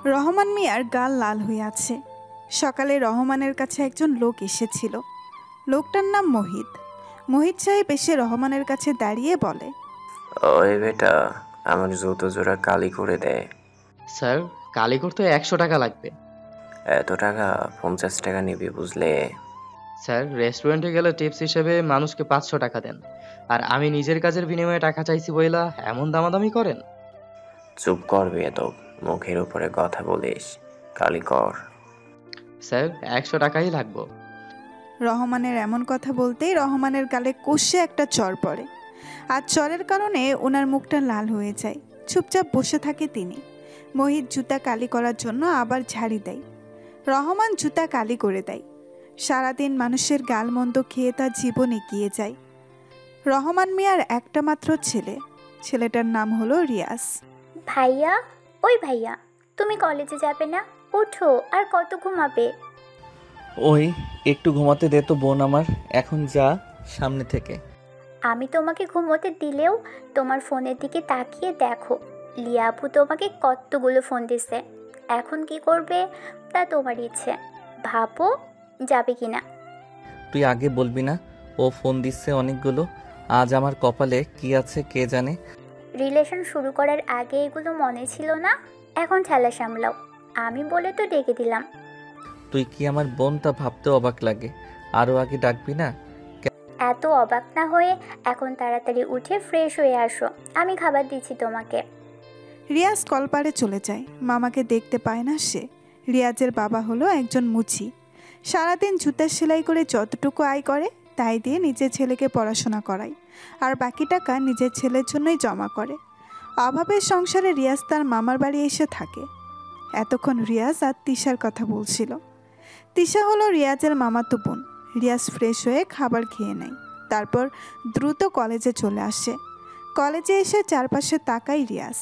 রহমান মিয়ার গাল লাল হয়ে আছে। সকালে রহমানের কাছে একজন লোক এসেছিল। লোকটার নাম মোহিত। মোহিত সাহেব এসে রহমানের কাছে দাঁড়িয়ে বলে, ওই বেটা, আমার জুতো জোড়া কালি করে দেয়। স্যার, কালি করতে 100 টাকা লাগবে। এত টাকা? 50 টাকা নিবি বুঝলে? স্যার, রেস্টুরেন্টে গেলে টিপস হিসেবে মানুষকে 500 টাকা দেন, আর আমি নিজের কাজের বিনিময়ে টাকা চাইছি বইলা এমন দামাদামি করেন? চুপ কর বেয়াদব, মুখের উপরে কথা বলিস। কালি কর। স্যার, 100 টাকাই লাগবে। রহমানের এমন কথা বলতেই রহমানের গালে কষে একটা চড় পড়ে। আর চড়ের কারণে ওনার মুখটা লাল হয়ে যায়। চুপচাপ বসে থাকে তিনি। মোহিত জুতা কালি করার জন্য আবার ঝাড়ি দেয়। রহমান জুতা কালি করে দেয়। সারাদিন মানুষের গালমন্দ খেয়ে তার জীবন এগিয়ে যায়। রহমান মিয়ার একটা মাত্র ছেলে। ছেলেটার নাম হলো রিয়াজ। ভাইয়া, ওই ভাইয়া, তুমি কলেজে যাবে না? ওঠো, আর কত ঘুমাবে? ওই একটু ঘুমাতে দে তো বোন আমার, এখন যা সামনে থেকে। আমি তোমাকে ঘুমোতে দিলেও তোমার ফোনের দিকে তাকিয়ে দেখো, লিয়া আপু তোমাকে কতগুলো ফোন দিছে। এখন কি করবে তা তোমার ইচ্ছে, ভাবো যাবে কিনা। তুই আগে বলবি না? ও ফোন দিচ্ছে অনেকগুলো। আজ আমার কপালে কি আছে কে জানে। রিলেশন শুরু করার আগে এগুলো মনে ছিল না? এখন ঠেলা সামলাও, আমি বলে তো ডেকে দিলাম। তুই কি আমার বোন তা ভাবতে অবাক লাগে। আরও আগে ডাকবি না? এত অবাক না হয়ে এখন তাড়াতাড়ি উঠে ফ্রেশ হয়ে আসো, আমি খাবার দিচ্ছি তোমাকে। রিয়াজ কলপারে চলে যায়। মামাকে দেখতে পায় না সে। রিয়াজের বাবা হলো একজন মুচি। সারাদিন জুতার সেলাই করে যতটুকু আয় করে তাই দিয়ে নিজের ছেলেকে পড়াশোনা করায়, আর বাকি টাকা নিজের ছেলের জন্যই জমা করে। অভাবের সংসারে রিয়াজ তার মামার বাড়ি এসে থাকে। এতক্ষণ রিয়াজ আর তিশার কথা বলছিল। তিশা হলো রিয়াজের মামাতো বোন। রিয়াজ ফ্রেশ হয়ে খাবার খেয়ে নেয়। তারপর দ্রুত কলেজে চলে আসে। কলেজে এসে চারপাশে তাকায় রিয়াজ।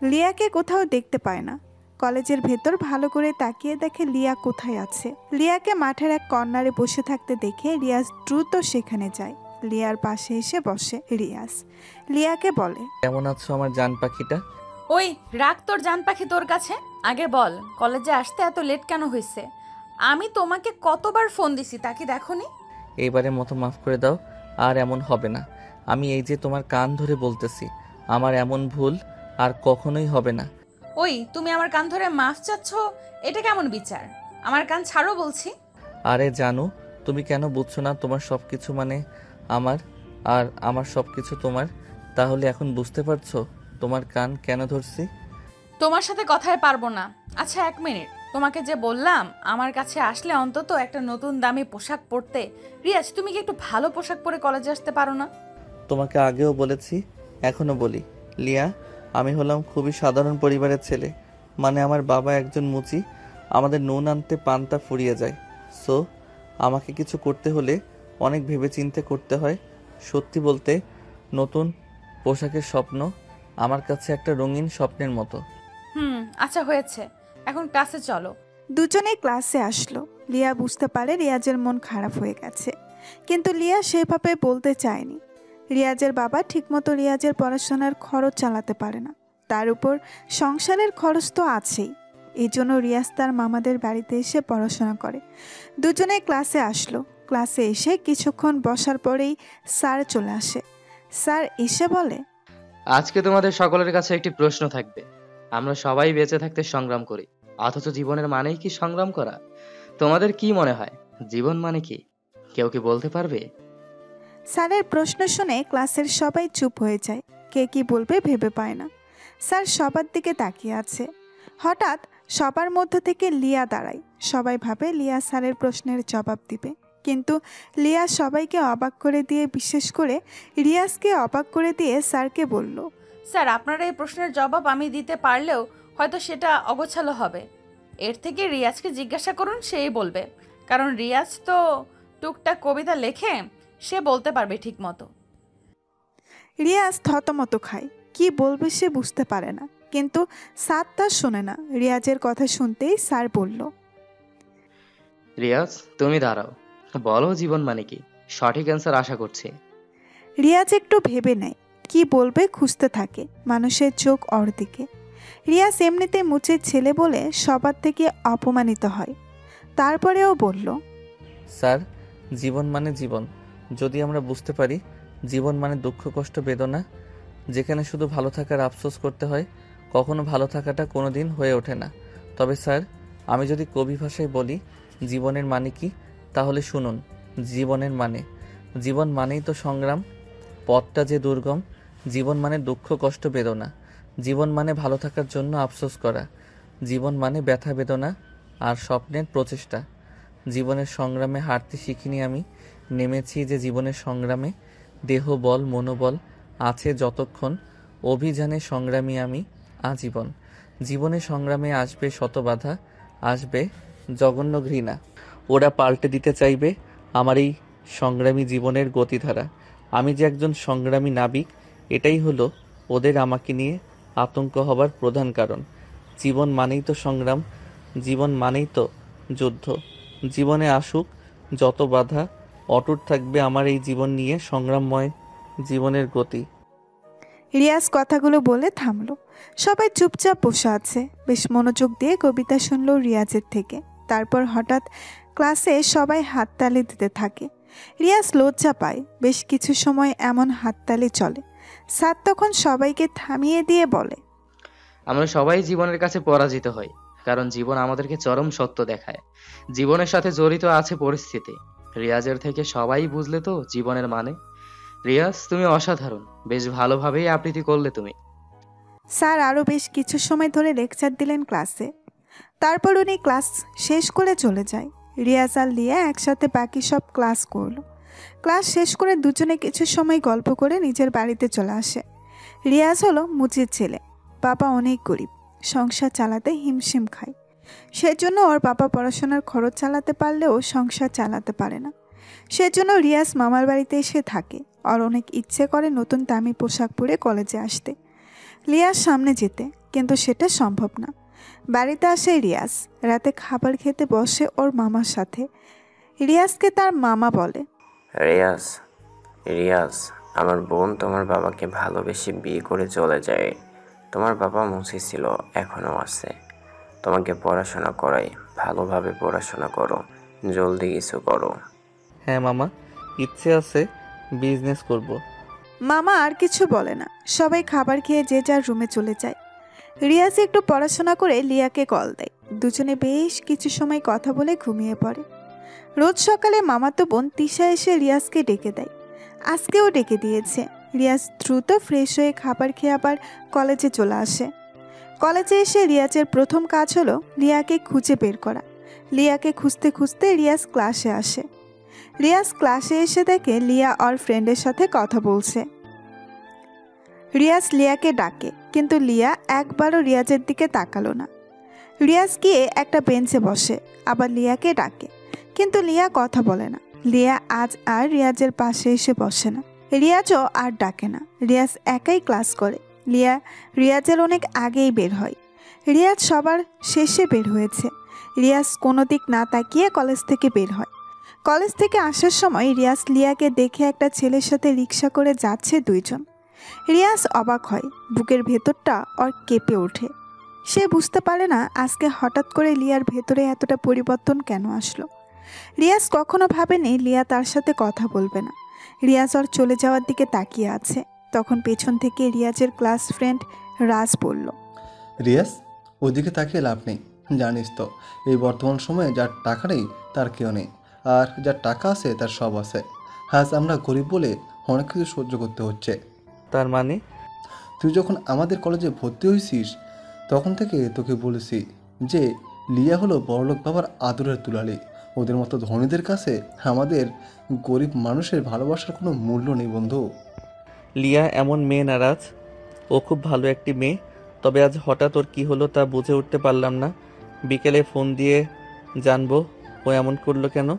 লিয়াকে কোথাও দেখতে পায় না। কলেজের ভেতর ভালো করে তাকিয়ে দেখে লিয়া কোথায় আছে। লিয়াকে মাঠের এক কর্নারে বসে থাকতে দেখে রিয়াজ দ্রুত সেখানে যায়। লিয়ার পাশে এসে বসে রিয়াজ। লিয়াকে বলে, কেমন আছো আমার জান পাখিটা? ওই রাখ তোর জান পাখি তোর কাছে। আগে বল, কলেজে আসতে এত লেট কেন হয়েছে? আমি তোমাকে কতবার ফোন দিছি, তা কি দেখোনি? এইবারের মতো মাফ করে দাও, আর এমন হবে না। আমি এই যে তোমার কান ধরে বলতেছি, আমার এমন ভুল আর কখনোই হবে না। ওই তুমি আমার কান ধরে মাফ চাচ্ছ, এটা কেমন বিচার? আমার কান ছাড়ো বলছি। আরে জানো, তুমি কেন বুঝছো না? তোমার সব কিছু মানে আমার, আর আমার সব কিছু তোমার। তাহলে এখন বুঝতে পারছো তোমার কান কেন ধরছি? তোমার সাথে কথায় পারবো না। আচ্ছা 1 মিনিট, তোমাকে যে বললাম আমার কাছে আসলে অন্তত একটা নতুন দামি পোশাক পরতে। রিয়াজ, তুমি কি একটু ভালো পোশাক পরে কলেজে আসতে পারো না? তোমাকে আগেও বলেছি, এখনো বলি, লিয়া, আমি হলাম খুবই সাধারণ পরিবারের ছেলে। মানে আমার বাবা একজন মুচি। আমাদের নুন আনতে পান্তা ফুরিয়ে যায়। সো আমাকে কিছু করতে হলে অনেক ভেবেচিন্তে করতে হয়। সত্যি বলতে, নতুন পোশাকের স্বপ্ন আমার কাছে একটা রঙিন স্বপ্নের মতো। আচ্ছা হয়েছে, এখন ক্লাসে চলো। দুজনেই ক্লাসে আসলো। লিয়া বুঝতে পারে রিয়াজের মন খারাপ হয়ে গেছে, কিন্তু লিয়া সেভাবে বলতে চায়নি। রিয়াজের বাবা ঠিকমতো রিয়াজের পড়াশোনার খরচ চালাতে পারে না, তার উপর সংসারের খরচ তো আছেই। এই জন্য রিয়াজ তার মামাদের বাড়িতে এসে পড়াশোনা করে। দুজনেই ক্লাসে আসলো। ক্লাসে এসে কিছুক্ষণ বসার পরেই স্যার চলে আসে। স্যার এসে বলে, আজকে তোমাদের সকলের কাছে একটি প্রশ্ন থাকবে। আমরা সবাই বেঁচে থাকতে সংগ্রাম করি, অথচ জীবনের মানেই কি সংগ্রাম করা? তোমাদের কি মনে হয় জীবন মানে কি? কেউ কি বলতে পারবে? স্যারের প্রশ্ন শুনে ক্লাসের সবাই চুপ হয়ে যায়। কে কি বলবে ভেবে পায় না। স্যার সবার দিকে তাকিয়ে আছে। হঠাৎ সবার মধ্য থেকে লিয়া দাঁড়ায়। সবাই ভাবে লিয়া স্যারের প্রশ্নের জবাব দিবে, কিন্তু লিয়া সবাইকে অবাক করে দিয়ে, বিশেষ করে রিয়াজকে অবাক করে দিয়ে স্যারকে বলল, স্যার, আপনার এই প্রশ্নের জবাব আমি দিতে পারলেও হয়তো সেটা অগোছালো হবে। এর থেকে রিয়াজকে জিজ্ঞাসা করুন, সেই বলবে। কারণ রিয়াজ তো টুকটাক কবিতা লেখে, সে বলতে পারবে ঠিক মতো। রিয়াজ থতমত খায়। কি বলবে সে বুঝতে পারে না, কিন্তু স্যার তা শোনে না। রিয়াজের কথা শুনতেই স্যার বলল, রিয়াজ, তুমি দাঁড়াও, বলো জীবন মানে কি? সঠিক অ্যান্সার আশা করছি। রিয়াজ একটু ভেবে নেয়, কি বলবে খুঁজতে থাকে। মানুষের চোখ ওর দিকে। রিয়াজ এমনিতে মুচির ছেলে বলে সবার থেকে অপমানিত হয়। তারপরেও বলল, স্যার, জীবন মানে জীবন। যদি আমরা বুঝতে পারি জীবন মানে দুঃখ কষ্ট বেদনা, যেখানে শুধু ভালো থাকার আফসোস করতে হয়, কখনো ভালো থাকাটা কোনোদিন হয়ে ওঠে না। তবে স্যার, আমি যদি কবি ভাষায় বলি জীবনের মানে কি, তাহলে শুনুন। জীবন মানেই তো সংগ্রাম, পথটা যে দুর্গম। জীবন মানে দুঃখ কষ্ট বেদনা। জীবন মানে ভালো থাকার জন্য আফসোস করা। জীবন মানে ব্যথা বেদনা আর স্বপ্নের প্রচেষ্টা। জীবনের সংগ্রামে হারতে শিখিনি আমি, নেমেছি যে জীবনের সংগ্রামে। দেহ বল মনোবল আছে যতক্ষণ, অভিযানে সংগ্রামী আমি আজীবন। জীবনের সংগ্রামে আসবে শত বাধা, আসবে জঘন্য ঘৃণা। ওরা পাল্টে দিতে চাইবে আমার এই সংগ্রামী জীবনের গতিধারা। আমি যে একজন সংগ্রামী নাবিক, এটাই হলো ওদের আমাকে নিয়ে আতঙ্ক হবার প্রধান কারণ। জীবন মানেই তো সংগ্রাম, জীবন মানেই তো যুদ্ধ। জীবনে আসুক যত বাধা, অটুট থাকবে আমার এই জীবন নিয়ে সংগ্রামময় জীবনের গতি। রিয়াজ কথাগুলো বলে থামলো। সবাই চুপচাপ বসে আছে। বেশ মনোযোগ দিয়ে কবিতা শুনলো রিয়াজের থেকে। তারপর হঠাৎ ক্লাসে সবাই হাততালি দিতে থাকে। রিয়াজ লজ্জা পায়। বেশ কিছু সময় এমন হাততালি চলে। স্যার তখন সবাইকে থামিয়ে দিয়ে বলে, আমরা সবাই জীবনের কাছে পরাজিত হই, কারণ জীবন আমাদেরকে চরম সত্য দেখায়। জীবনের সাথে জড়িত আছে পরিস্থিতি। রিয়াজের থেকে সবাই বুঝলে তো জীবনের মানে। রিয়াজ, তুমি অসাধারণ, বেশ ভালোভাবেই আবৃত্তি করলে তুমি। স্যার আরও বেশ কিছু সময় ধরে লেকচার দিলেন ক্লাসে। তারপর উনি ক্লাস শেষ করে চলে যায়। রিয়াজ আর লিয়া একসাথে বাকি সব ক্লাস করলো। ক্লাস শেষ করে দুজনে কিছু সময় গল্প করে নিজের বাড়িতে চলে আসে। রিয়াজ হলো মুচির ছেলে। বাবা অনেক গরিব, সংসার চালাতে হিমশিম খায়। সেজন্য ওর বাবা পড়াশোনার খরচ চালাতে পারলেও সংসার চালাতে পারে না। সেজন্য রিয়াজ মামার বাড়িতে এসে থাকে। ওর অনেক ইচ্ছে করে নতুন দামি পোশাক পরে কলেজে আসতে, লিয়ার সামনে যেতে, কিন্তু সেটা সম্ভব না। বাড়িতে আসে রিয়াজ। রাতে খাবার খেতে বসে ওর মামার সাথে। রিয়াজকে তার মামা বলে, রিয়াজ, রিয়াজ, আমার বোন তোমার বাবাকে ভালোবেসে বিয়ে করে চলে যায়। তোমার বাবা মুসি ছিল, এখনও আছে। তোমাকে পড়াশোনা করাই, ভালোভাবে পড়াশোনা করো, জলদি কিছু করো। হ্যাঁ মামা, ইচ্ছে আছে, বিজনেস করব। মামা আর কিছু বলে না। সবাই খাবার খেয়ে যে যার রুমে চলে যায়। রিয়াজ একটু পড়াশোনা করে লিয়াকে কল দেয়। দুজনে বেশ কিছু সময় কথা বলে ঘুমিয়ে পড়ে। রোজ সকালে মামাতো বোন তিশা এসে রিয়াজকে ডেকে দেয়। আজকেও ডেকে দিয়েছে। রিয়াজ দ্রুত ফ্রেশ হয়ে খাবার খেয়ে আবার কলেজে চলে আসে। কলেজে এসে রিয়াজের প্রথম কাজ হলো লিয়াকে খুঁজে বের করা। লিয়াকে খুঁজতে খুঁজতে রিয়াজ ক্লাসে আসে। রিয়াজ ক্লাসে এসে দেখে লিয়া ওর ফ্রেন্ডের সাথে কথা বলছে। রিয়াজ লিয়াকে ডাকে, কিন্তু লিয়া একবারও রিয়াজের দিকে তাকালো না। রিয়াজ গিয়ে একটা বেঞ্চে বসে, আবার লিয়াকে ডাকে, কিন্তু লিয়া কথা বলে না। লিয়া আজ আর রিয়াজের পাশে এসে বসে না। রিয়াজও আর ডাকে না। রিয়াজ একাই ক্লাস করে। লিয়া রিয়াজের অনেক আগেই বের হয়। রিয়াজ সবার শেষে বের হয়েছে। রিয়াজ কোনো দিক না তাকিয়ে কলেজ থেকে বের হয়। কলেজ থেকে আসার সময় রিয়াজ লিয়াকে দেখে একটা ছেলের সাথে রিক্সা করে যাচ্ছে দুইজন। রিয়াজ অবাক হয়। বুকের ভেতরটা ওর কেঁপে ওঠে। সে বুঝতে পারে না আজকে হঠাৎ করে লিয়ার ভেতরে এতটা পরিবর্তন কেন আসলো। রিয়াজ কখনো ভাবেনি লিয়া তার সাথে কথা বলবে না। রিয়াজ ওর চলে যাওয়ার দিকে তাকিয়ে আছে। তখন পেছন থেকে রিয়াজের ক্লাস ফ্রেন্ড রাজ বলল, রিয়াজ, ওদিকে তাকিয়ে লাভ নেই। জানিস তো এই বর্তমান সময়ে যার টাকা নেই তার কেউ নেই, আর যার টাকা আছে তার সব আছে। আজ আমরা গরিব বলে অনেক কিছু সহ্য করতে হচ্ছে। তার মানে? তুই যখন আমাদের কলেজে ভর্তি হয়েছিস তখন থেকে তোকে বলেছি যে লিয়া হলো বড়লোক বাবার আদরের দুলালি। ওদের মতো ধনীদের কাছে আমাদের গরিব মানুষের ভালোবাসার কোনো মূল্য নেই বন্ধু। লিয়া এমন মেয়ে না রাজ, ও খুব ভালো একটি মেয়ে। তবে আজ হঠাৎ ওর কী হলো তা বুঝে উঠতে পারলাম না। বিকেলে ফোন দিয়ে জানবো ও এমন করলো কেন।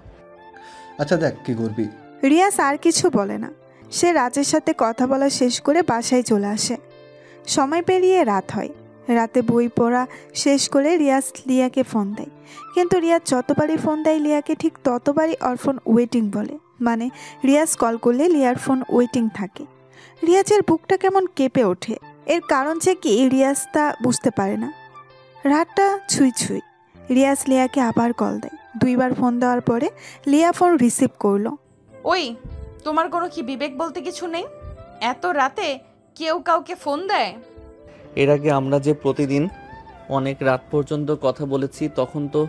আচ্ছা দেখ কী করবি। রিয়াজ আর কিছু বলে না। সে রাজের সাথে কথা বলা শেষ করে বাসায় চলে আসে। সময় পেরিয়ে রাত হয়। রাতে বই পড়া শেষ করে রিয়াজ লিয়াকে ফোন দেয়, কিন্তু রিয়াজ যতবারই ফোন দেয় লিয়াকে ঠিক ততবারই ওর ফোন ওয়েটিং বলে। মানে রিয়াজ কল করলে লিয়ার ফোন ওয়েটিং থাকে। রিয়াজের বুকটা কেমন কেঁপে ওঠে। এর কারণ যে কি রিয়াজ তা বুঝতে পারে না। রাতটা ছুঁই ছুঁই। রিয়াজ লিয়াকে আবার কল দেয়। 2বার ফোন দেওয়ার পরে লিয়া ফোন রিসিভ করলো। ওই, তোমার কোনো কি বিবেক বলতে কিছু নেই? এত রাতে কেউ কাউকে ফোন দেয়? এর আগে আমরা যে প্রতিদিন অনেক রাত পর্যন্ত কথা বলেছি, তখন তো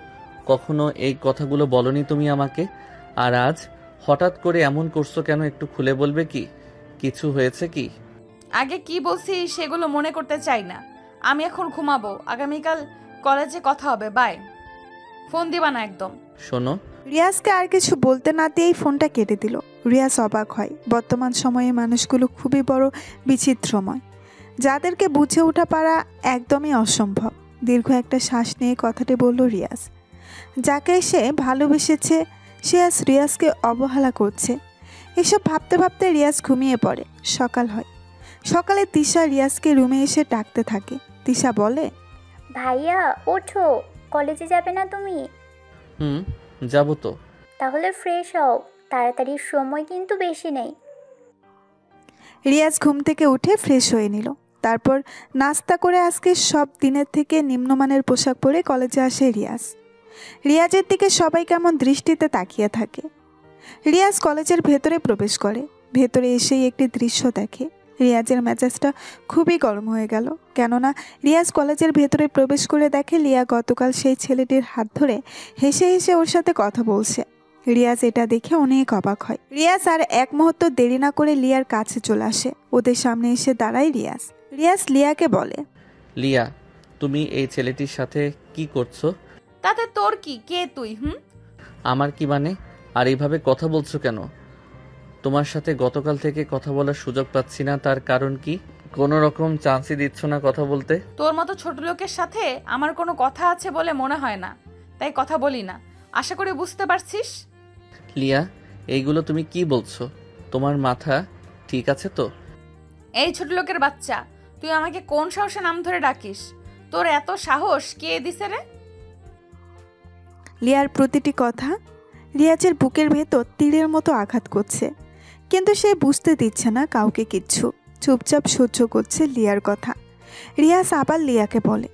কখনো এই কথাগুলো বলনি তুমি আমাকে। আর আজ হঠাৎ করে এমন করছো কেন, একটু খুলে বলবে কি? কিছু হয়েছে কি? আগে কি বলছি সেগুলো মনে করতে চাই না। আমি এখন ঘুমাবো, আগামীকাল কলেজে কথা হবে, বাই। ফোন দিবা না একদম। শোনো, রিয়াজকে আর কিছু বলতে না দিয়েই ফোনটা কেটে দিল। রিয়াজ অবাক হয়। বর্তমান সময়ে মানুষগুলো খুবই বড় বিচিত্রময়, যাদেরকে বুঝে ওঠা পারা একদমই অসম্ভব। দীর্ঘ একটা শ্বাস নিয়ে কথাটি বলল রিয়াজ। যাকে সে ভালোবেসেছে সে আজ রিয়াজকে অবহেলা করছে। এসব ভাবতে ভাবতে রিয়াজ ঘুমিয়ে পড়ে। সকাল হয়। সকালে তিশা রিয়াজকে রুমে এসে ডাকতে থাকে। তিশা বলে, ভাইয়া ওঠো, কলেজে যাবে না তুমি? যাবো তো। তাহলে ফ্রেশ হও তাড়াতাড়ি, সময় কিন্তু বেশি নেই। রিয়াজ ঘুম থেকে উঠে ফ্রেশ হয়ে নিল। তারপর নাস্তা করে আজকে সব দিনের থেকে নিম্নমানের পোশাক পরে কলেজে আসে রিয়াজ। রিয়াজের দিকে সবাই কেমন দৃষ্টিতে তাকিয়ে থাকে। রিয়াজ কলেজের ভেতরে প্রবেশ করে। ভেতরে এসেই একটি দৃশ্য দেখে। রিয়াজের মেজাজটা খুবই গরম হয়ে গেল। কেননা রিয়াজ কলেজের ভেতরে প্রবেশ করে দেখে লিয়া গতকাল সেই ছেলেটির হাত ধরে হেসে হেসে ওর সাথে কথা বলছে। রিয়াজ এটা দেখে অনেক অবাক হয়। রিয়াজ আর এক মুহূর্ত দেরি না করে লিয়ার কাছে চলে আসে। ওদের সামনে এসে দাঁড়ায় রিয়াজ। রিয়াজ লিয়াকে বলে, লিয়া, তুমি এই ছেলেটির সাথে কি করছো? তাতে তোর কি? কে তুই? আমার কি মানে? আর এইভাবে কথা বলছো কেন? তোমার সাথে গতকাল থেকে কথা বলার সুযোগ পাচ্ছি না, তার কারণ কি? কোনো রকম চান্সই দিচ্ছ না কথা বলতে? তোর মতো ছোট লোকের সাথে আমার কোনো কথা আছে বলে মনে হয় না, তাই কথা বলি না। আশা করি বুঝতে পারছিস। লিয়া, এইগুলো তুমি কি বলছো? তোমার মাথা ঠিক আছে তো? এই ছোট লোকের বাচ্চা, তুই আমাকে কোন সাহসে নাম ধরে ডাকিস? তোর এত সাহস কে দিছে রে? লিয়ার প্রতিটি কথা রিয়াজের বুকের ভেতর তীরের মতো আঘাত করছে। কিন্তু সে বুঝতে দিচ্ছে না কাউকে কিচ্ছু। চুপচাপ সহ্য করছে লিয়ার কথা। রিয়াজ আবার লিয়াকে বলে,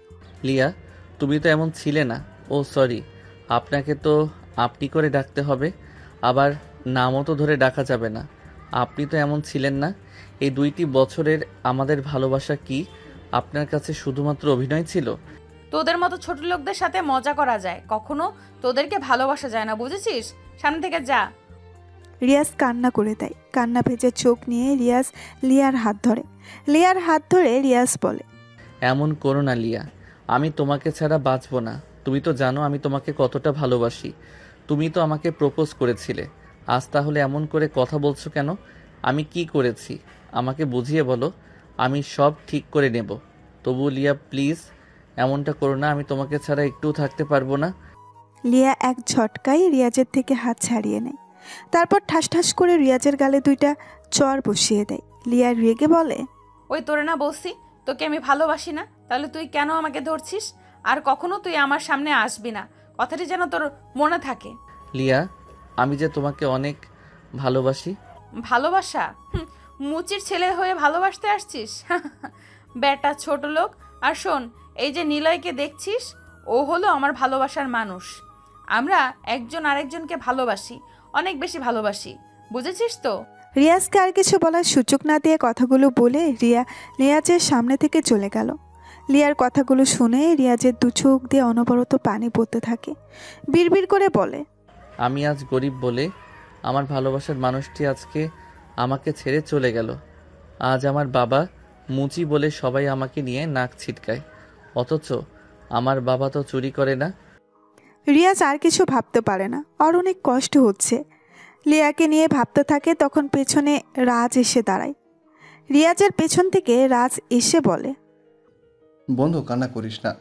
লিয়া, তুমি তো এমন ছিলে না। ও সরি, আপনাকে তো আপনি করে ডাকতে হবে, আবার নামও তো ধরে ডাকা যাবে না। আপনি তো এমন ছিলেন না। এই 2টি বছরের আমাদের ভালোবাসা কি আপনার কাছে শুধুমাত্র অভিনয় ছিল? তোদের মতো ছোট লোকদের সাথে মজা করা যায়, কখনো তোদেরকে ভালোবাসা যায় না, বুঝেছিস? সামনে থেকে যা। রিয়াজ কান্না করে দেয়। কান্না ভেজে চোখ নিয়ে রিয়াজ লিয়ার হাত ধরে। লিয়ার হাত ধরে রিয়াজ বলে, এমন করো না লিয়া, আমি তোমাকে ছাড়া বাঁচবো না। তুমি তো জানো আমি তোমাকে কতটা ভালোবাসি। তুমি তো আমাকে প্রপোজ করেছিলে। আজ তাহলে এমন করে কথা বলছো কেন? আমি কি করেছি আমাকে বুঝিয়ে বলো, আমি সব ঠিক করে নেব। তবু লিয়া প্লিজ এমনটা করো না, আমি তোমাকে ছাড়া একটুও থাকতে পারবো না। লিয়া এক ঝটকায় রিয়াজের থেকে হাত ছাড়িয়ে নেয়। তারপর ঠাস ঠাস করে রিয়াজের গালে 2টা চড় বসিয়ে দেয়। লিয়া রেগে বলে, ওই তোরে না বলছি তোকে আমি ভালোবাসি না, তাহলে তুই কেন আমাকে ধরছিস? আর কখনো তুই আমার সামনে আসবি না, কথাটি যেন তোর মনে থাকে। লিয়া, আমি যে তোমাকে অনেক ভালোবাসি। ভালোবাসা? মুচির ছেলে হয়ে ভালোবাসতে আসছিস? বেটা ছোট লোক। আর শোন, এই যে নিলয়কে দেখছিস, ও হলো আমার ভালোবাসার মানুষ। আমরা একজন আরেকজনকে ভালোবাসি, অনেক বেশি ভালোবাসি, বুঝেছিস তো? রিয়াজকে আর কিছু বলার সুযোগ না দিয়ে কথাগুলো বলে রিয়াজের সামনে থেকে চলে গেল। লিয়ার কথাগুলো শুনে রিয়াজের 2 চোখ দিয়ে অনবরত পানি পড়তে থাকে। বিড়বিড় করে বলে, আমি আজ গরিব বলে আমার ভালোবাসার মানুষটি আজকে আমাকে ছেড়ে চলে গেল। আজ আমার বাবা মুচি বলে সবাই আমাকে নিয়ে নাক ছিটকায়, অথচ আমার বাবা তো চুরি করে না। রিয়াজ আর কিছু ভাবতে পারে না। আর অনেক কষ্ট হচ্ছে। লিয়াকে নিয়ে ভাবতে থাকে। তখন পেছনে রাজ এসে দাঁড়ায়। রিয়াজের পেছন থেকে রাজ এসে বলে, বন্ধু, কান্না করিস না।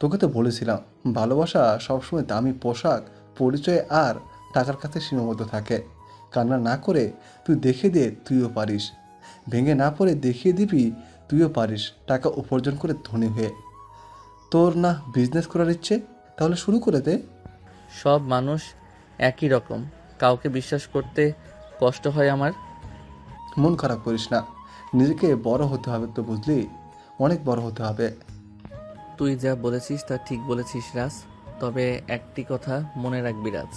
তোকে তো বলেছিলাম ভালোবাসা সবসময় দামি পোশাক, পরিচয় আর টাকার কাছে সীমাবদ্ধ থাকে। কান্না না করে তুই দেখে দে তুইও পারিস। ভেঙে না পড়ে দেখিয়ে দিবি তুইও পারিস টাকা উপার্জন করে ধনী হয়ে। তোর না বিজনেস করার ইচ্ছে? তাহলে শুরু করে দে। সব মানুষ একই রকম, কাউকে বিশ্বাস করতে কষ্ট হয় আমার। মন খারাপ করিস না, নিজেকে বড় হতে হবে তো, বুঝলি? অনেক বড় হতে হবে। তুই যা বলেছিস তা ঠিক বলেছিস রাজ, তবে একটি কথা মনে রাখবি রাজ,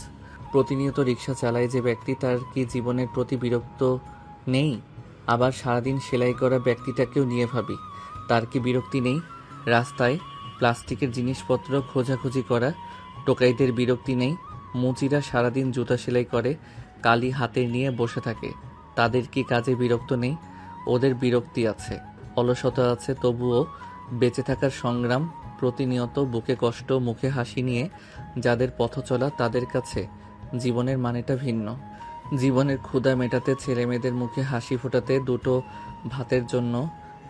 প্রতিনিয়ত রিক্সা চালায় যে ব্যক্তি তার কি জীবনের প্রতি বিরক্ত নেই? আবার সারাদিন সেলাই করা ব্যক্তিটাকেও নিয়ে ভাবি, তার কি বিরক্তি নেই? রাস্তায় প্লাস্টিকের জিনিসপত্র খোঁজাখুঁজি করা টোকাইদের বিরক্তি নেই? মুচিরা সারাদিন জুতা সেলাই করে কালি হাতে নিয়ে বসে থাকে, তাদের কি কাজে বিরক্ত নেই? ওদের বিরক্তি আছে, অলসতা আছে, তবুও বেঁচে থাকার সংগ্রাম, প্রতিনিয়ত বুকে কষ্ট মুখে হাসি নিয়ে যাদের পথ চলা, তাদের কাছে জীবনের মানেটা ভিন্ন। জীবনের ক্ষুধা মেটাতে, ছেলেমেয়েদের মুখে হাসি ফোটাতে, দুটো ভাতের জন্য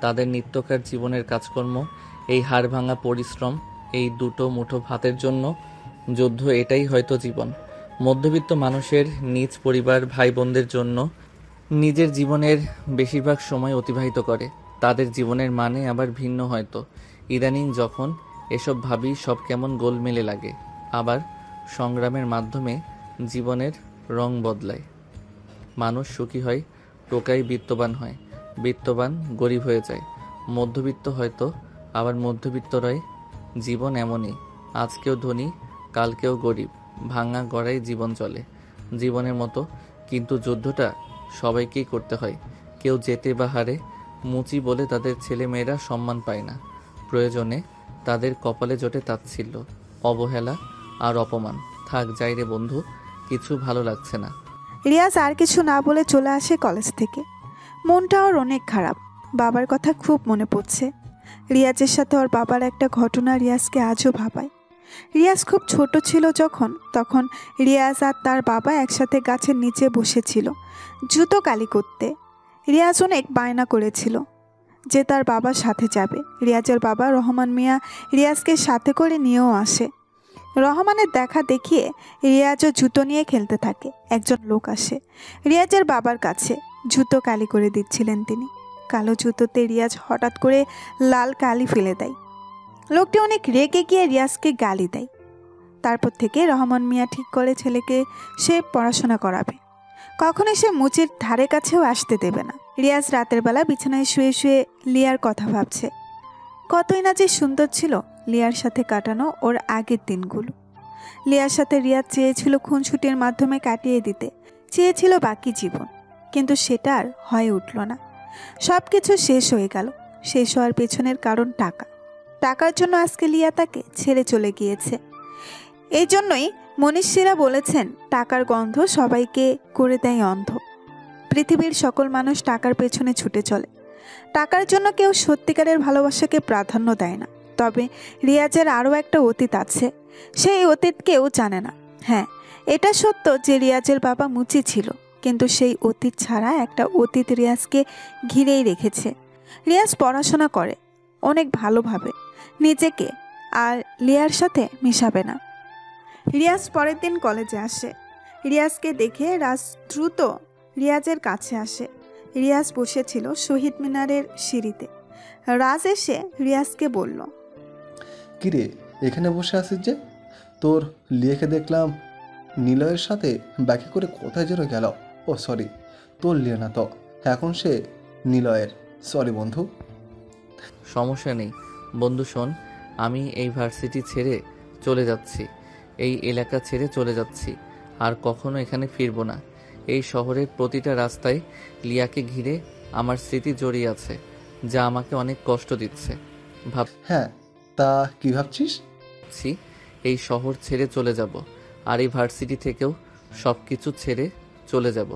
তাদের নিত্যকার জীবনের কাজকর্ম, এই হাড় ভাঙা পরিশ্রম, এই দুটো মুঠো ভাতের জন্য যুদ্ধ, এটাই হয়তো জীবন। মধ্যবিত্ত মানুষের নিজ পরিবার ভাই বোনদের জন্য নিজের জীবনের বেশিরভাগ সময় অতিবাহিত করে, তাদের জীবনের মানে আবার ভিন্ন হয়তো। ইদানিং যখন এসব ভাবি সব কেমন গোলমেলে লাগে। আবার সংগ্রামের মাধ্যমে জীবনের রং বদলায়, মানুষ সুখী হয়, টোকাই বিত্তবান হয়, বিত্তবান গরিব হয়ে যায়, মধ্যবিত্ত হয়তো আবার মধ্যবিত্তরাই। জীবন এমনই, আজকেও ধনী কালকেও গরিব, ভাঙা গড়াই জীবন চলে জীবনের মতো। কিন্তু যুদ্ধটা সবাইকেই করতে হয়, কেউ জেতে বা হারে। মুচি বলে তাদের ছেলেমেয়েরা সম্মান পায় না, প্রয়োজনে তাদের কপালে জোটে তাচ্ছিল্য, অবহেলা আর অপমান। থাক যাই রে বন্ধু, কিছু ভালো লাগছে না। রিয়াজ আর কিছু না বলে চলে আসে কলেজ থেকে। মনটা ওর অনেক খারাপ, বাবার কথা খুব মনে পড়ছে। রিয়াজের সাথে ওর বাবার একটা ঘটনা রিয়াজকে আজও ভাবায়। রিয়াজ খুব ছোট ছিল যখন, তখন রিয়াজ আর তার বাবা একসাথে গাছের নিচে বসেছিল জুতো কালি করতে। রিয়াজ অনেক বায়না করেছিল যে তার বাবার সাথে যাবে। রিয়াজের বাবা রহমান মিয়া রিয়াজকে সাথে করে নিয়েও আসে। রহমানের দেখা দেখিয়ে রিয়াজও জুতো নিয়ে খেলতে থাকে। একজন লোক আসে রিয়াজের বাবার কাছে, জুতো কালি করে দিচ্ছিলেন তিনি। কালো জুতোতে রিয়াজ হঠাৎ করে লাল কালি ফেলে দেয়। লোকটি অনেক রেগে গিয়ে রিয়াজকে গালি দেয়। তারপর থেকে রহমান মিয়া ঠিক করে ছেলেকে সে পড়াশোনা করাবে, কখনো সে মুচির ধারে কাছেও আসতে দেবে না। রিয়াজ রাতের বেলা বিছানায় শুয়ে শুয়ে লিয়ার কথা ভাবছে। কতই না যে সুন্দর ছিল লিয়ার সাথে কাটানো ওর আগের দিনগুলো। লিয়ার সাথে রিয়াজ চেয়েছিল খুনসুটির মাধ্যমে কাটিয়ে দিতে, চেয়েছিল বাকি জীবন, কিন্তু সেটা আর হয়ে উঠল না। সব কিছু শেষ হয়ে গেল। শেষ হওয়ার পেছনের কারণ টাকা। টাকার জন্য আজকে লিয়া তাকে ছেড়ে চলে গিয়েছে। এই জন্যই মনীষীরা বলেছেন, টাকার গন্ধ সবাইকে করে দেয় অন্ধ। পৃথিবীর সকল মানুষ টাকার পেছনে ছুটে চলে, টাকার জন্য কেউ সত্যিকারের ভালোবাসাকে প্রাধান্য দেয় না। তবে রিয়াজের আরও একটা অতীত আছে, সেই অতীত কেউ জানে না। হ্যাঁ, এটা সত্য যে রিয়াজের বাবা মুচি ছিল, কিন্তু সেই অতীত ছাড়া একটা অতীত রিয়াজকে ঘিরেই রেখেছে। রিয়াজ পড়াশোনা করে, অনেক ভালোভাবে নিজেকে, আর লিয়ার সাথে মিশাবে না। রিয়াজ পরের দিন কলেজে আসে। রিয়াজকে দেখে রাজ দ্রুত রিয়াজের কাছে আসে। রিয়াজ বসেছিল শহীদ মিনারের সিঁড়িতে। রাজ এসে রিয়াজকে বলল, কিরে এখানে বসে আছিস যে? তোর লিয়েকে দেখলাম নিলয়ের সাথে ব্যাকে করে কোথায় যেন গেল। ও সরি, তোর লিয়ে না তো, এখন সে নিলয়ের। সরি বন্ধু। সমস্যা নেই বন্ধু, শোন, আমি এই ভার্সিটি ছেড়ে চলে যাচ্ছি, এই এলাকা ছেড়ে চলে যাচ্ছি, আর কখনো এখানে ফিরবো না। এই শহরের প্রতিটা রাস্তায় লিয়াকে ঘিরে আমার স্মৃতি জড়িয়ে আছে, যা আমাকে অনেক কষ্ট দিচ্ছে। হ্যাঁ, তা কি ভাবছিস? ভাবছি এই শহর ছেড়ে চলে যাব, আর এই ভার্সিটি থেকেও সব কিছু ছেড়ে চলে যাব।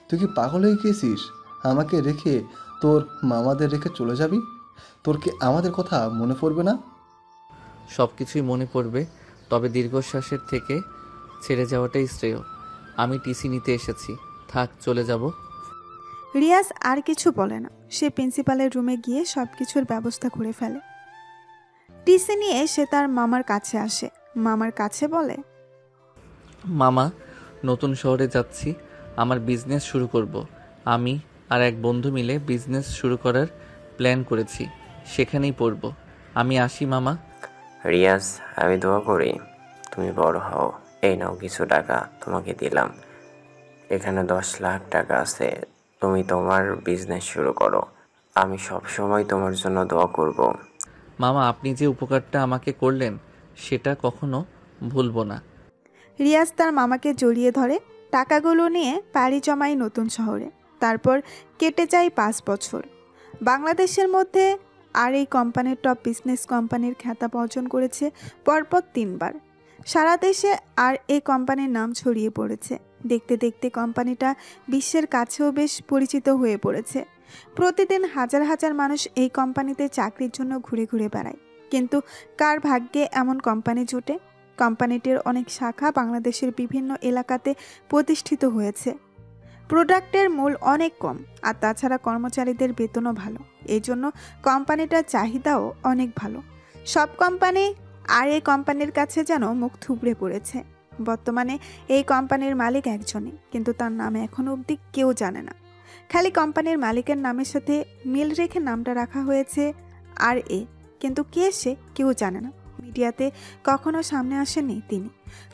তুই কি পাগল হয়ে গিয়েছিস? আমাকে রেখে তোর মামাদের রেখে চলে যাবি? তোর কি আমাদের কথা মনে পড়বে না? সব কিছুই মনে পড়বে, তবে দীর্ঘশ্বাসের থেকে ছেড়ে যাওয়াটাই শ্রেয়। আমি টিসি নিতে এসেছি, থাক চলে যাব। রিয়াজ আর কিছু বলে না। সে প্রিন্সিপালের রুমে গিয়ে সব কিছুর ব্যবস্থা করে ফেলে। টিসি নিয়ে সে তার মামার কাছে আসে। মামার কাছে বলে, মামা, নতুন শহরে যাচ্ছি, আমার বিজনেস শুরু করব। আমি আর এক বন্ধু মিলে বিজনেস শুরু করার প্ল্যান করেছি, সেখানেই পড়ব। আমি আসি মামা। রিয়াজ, আমি দোয়া করি তুমি বড় হও। এই নাও কিছু টাকা তোমাকে দিলাম, এখানে 10 লাখ টাকা আছে, তুমি তোমার বিজনেস শুরু করো, আমি সব সময় তোমার জন্য দোয়া করব। মামা, আপনি যে উপকারটা আমাকে করলেন সেটা কখনো ভুলবো না। রিয়াজ তার মামাকে জড়িয়ে ধরে। টাকাগুলো নিয়ে পাড়ি জমায় নতুন শহরে। তারপর কেটে যায় 5 বছর। বাংলাদেশের মধ্যে আর এই কোম্পানির টপ বিজনেস কোম্পানির খেতাব অর্জন করেছে পরপর 3 বার। সারা দেশে আর এই কোম্পানির নাম ছড়িয়ে পড়েছে। দেখতে দেখতে কোম্পানিটা বিশ্বের কাছেও বেশ পরিচিত হয়ে পড়েছে। প্রতিদিন হাজার হাজার মানুষ এই কোম্পানিতে চাকরির জন্য ঘুরে ঘুরে বেড়ায়। কিন্তু কার ভাগ্যে এমন কোম্পানি জুটে? কোম্পানিটির অনেক শাখা বাংলাদেশের বিভিন্ন এলাকাতে প্রতিষ্ঠিত হয়েছে। প্রোডাক্টের মূল অনেক কম, আর তাছাড়া কর্মচারীদের বেতনও ভালো। এই জন্য কোম্পানিটার চাহিদাও অনেক ভালো। সব কোম্পানি আর এই কোম্পানির কাছে যেন মুখ থুবড়ে পড়েছে। বর্তমানে এই কোম্পানির মালিক একজনই, কিন্তু তার নাম এখনো অবধি কেউ জানে না। খালি কোম্পানির মালিকের নামের সাথে মিল রেখে নামটা রাখা হয়েছে আর এ, কিন্তু কে সে কেউ জানে না। মিডিয়াতে কখনো সামনে আসেননি তিনি।